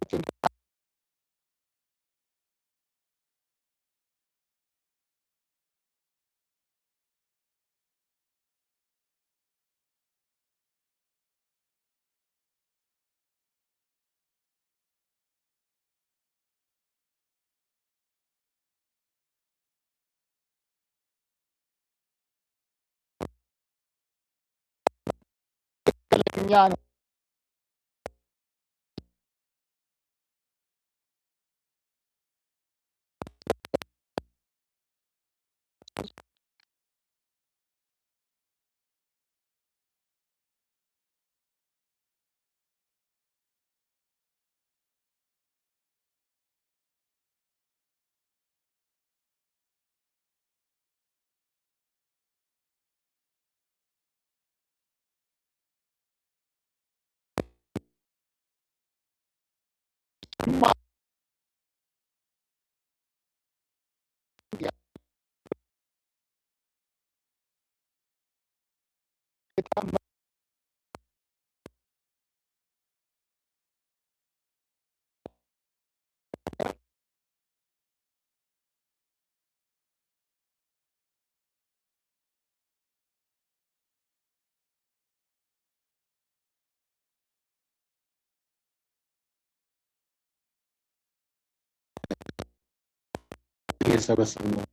ትክክለኛ ነው። የሰበሰብነው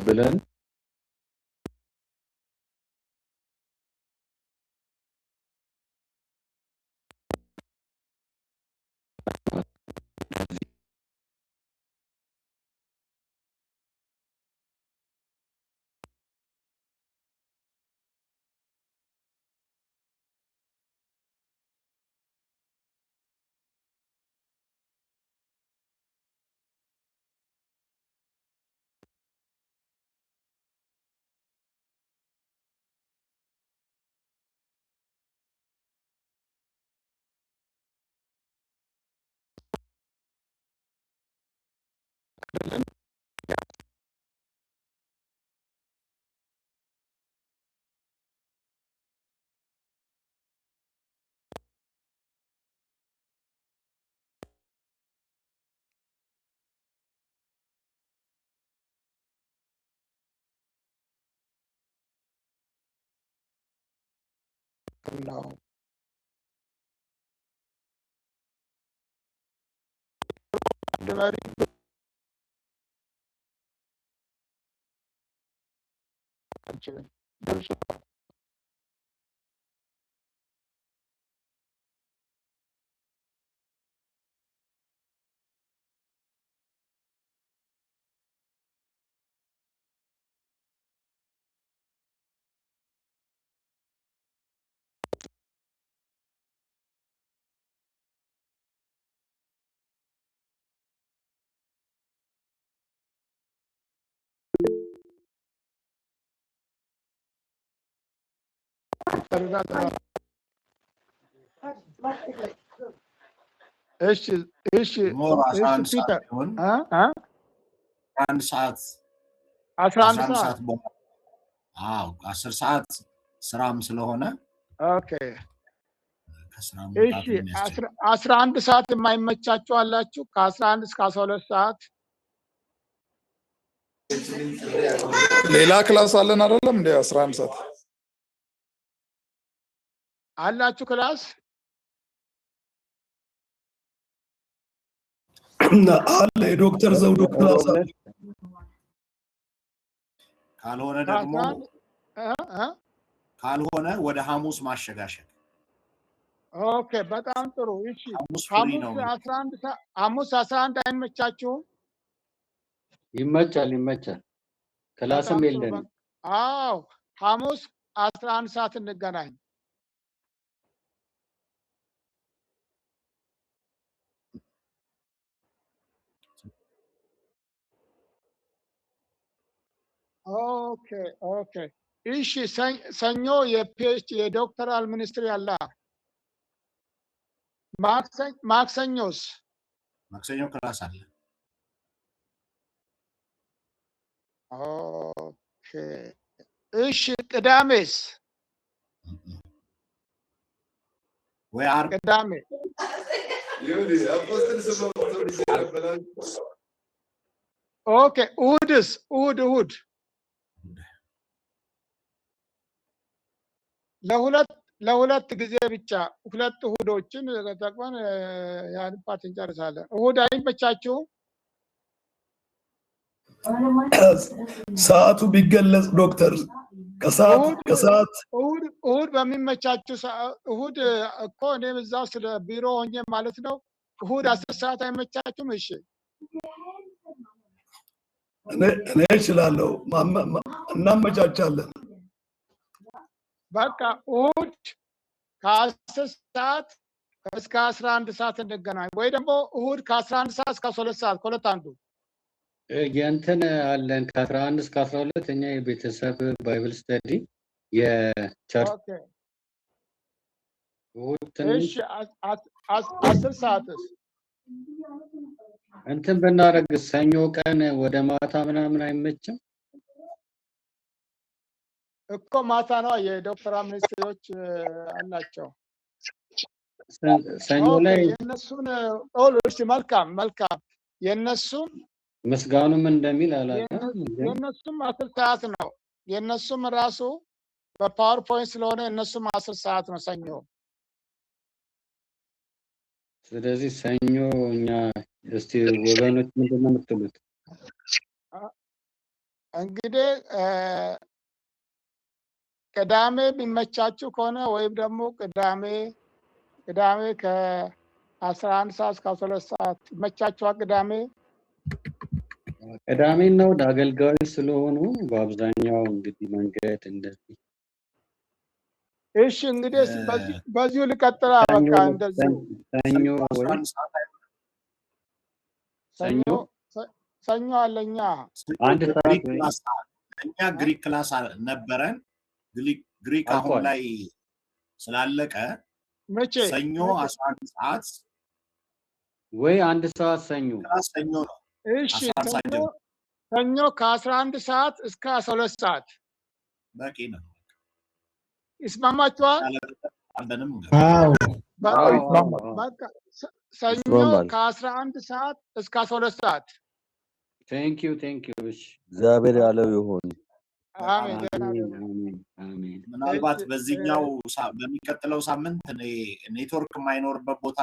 ብለን ነው። እሺ እሺ ሞር እሺ 11 ፒተር ሰዓት ሲሆን 11 ሰዓት 11 11 ሰዓት ሰዓት በኋላ 10 ሰዓት ስራም ስለሆነ ኦኬ። ከስራ እሺ መውጣት የሚያስችል 11 ሰዓት የማይመቻችሁ አላችሁ? ከ11 እስከ 12 ሰዓት ሌላ ክላስ አለን አይደለም እንደ 11 ሰዓት አላችሁ ክላስ? አለ የዶክተር ዘውዱ ክላስ አለ። ካልሆነ ደግሞ ካልሆነ ወደ ሐሙስ ማሸጋሸግ። ኦኬ በጣም ጥሩ። እሺ ሐሙስ ፍሪ ነው። ሐሙስ 11 አይመቻችሁም? ይመቻል ይመቻል። ክላስም በጣም ጥሩ። የለንም። አዎ ሐሙስ 11 ሰዓት እንገናኝ። ኦኬ ኦኬ። እሺ ሰኞ የዶክተራል ሚኒስትሪ አለ። ማክሰኞስ? ማክሰኞ ክላስ አለ። ኦኬ እሺ ቅዳሜስ? ወይ ዓርብ? ቅዳሜ ኦኬ። እሑድስ? እሑድ ለሁለት ጊዜ ብቻ ሁለት እሑዶችን ተጠቅመን ያን ፓርት እንጨርሳለን። እሑድ አይመቻችሁም? ሰዓቱ ቢገለጽ ዶክተር ከሰዓት እሑድ በሚመቻችሁ እሑድ እኮ እኔም እዛው ስለ ቢሮ ሆኜ ማለት ነው። እሑድ 10 ሰዓት አይመቻችሁም? እሺ እኔ እችላለሁ፣ እናመቻቻለን። በቃ እሑድ ከ10 ሰዓት እስከ 11 ሰዓት እንገናኝ፣ ወይ ደግሞ እሑድ ከ11 ሰዓት እስከ 12 ሰዓት ከሁለት አንዱ። የእንትን አለን ከ11 እስከ 12 እኛ የቤተሰብ ባይብል ስተዲ የቸርች እሺ 10 ሰዓትስ? እንትን ብናደርግ ሰኞ ቀን ወደ ማታ ምናምን አይመችም እኮ? ማታ ነው የዶክተር ሚኒስትሪዎች አላቸው። ሰኞ ላይ የነሱን እሺ መልካም የነሱም ምስጋኑም እንደሚል አላውቅም። የነሱም 10 ሰዓት ነው። የነሱም ራሱ በፓወርፖይንት ስለሆነ የነሱም 10 ሰዓት ነው ሰኞ። ስለዚህ ሰኞ እኛ እስቲ ወገኖች ምንድን ነው የምትሉት? እንግዲህ ቅዳሜ ቢመቻችሁ ከሆነ ወይም ደግሞ ቅዳሜ ከ11 ሰዓት እስከ 12 ሰዓት ይመቻችኋል? ቅዳሜና እሑድ አገልጋዮች ስለሆኑ በአብዛኛው እንግዲህ መንገድ እንደዚህ እሺ እንግዲህ በዚሁ ልቀጥል። በቃ እንደዚህ ሰኞ አለኛ አንድ ሰዓት እኛ ግሪክ ክላስ ነበረን። ግሪክ አሁን ላይ ስላለቀ መቼ ሰኞ 11 ሰዓት ወይ አንድ ሰዓት ሰኞ ነው። እሺ ሰኞ ከ11 ሰዓት እስከ 12 ሰዓት በቂ ነው። ይስማማችኋል? በቃ ሰኞ ከ11 ሰዓት እስከ 12 ሰዓት። ቴንክ ዩ እሺ እግዚአብሔር ያለው ይሁን። አሜን። ምናልባት በዚህኛው በሚቀጥለው ሳምንት ኔትወርክ የማይኖርበት ቦታ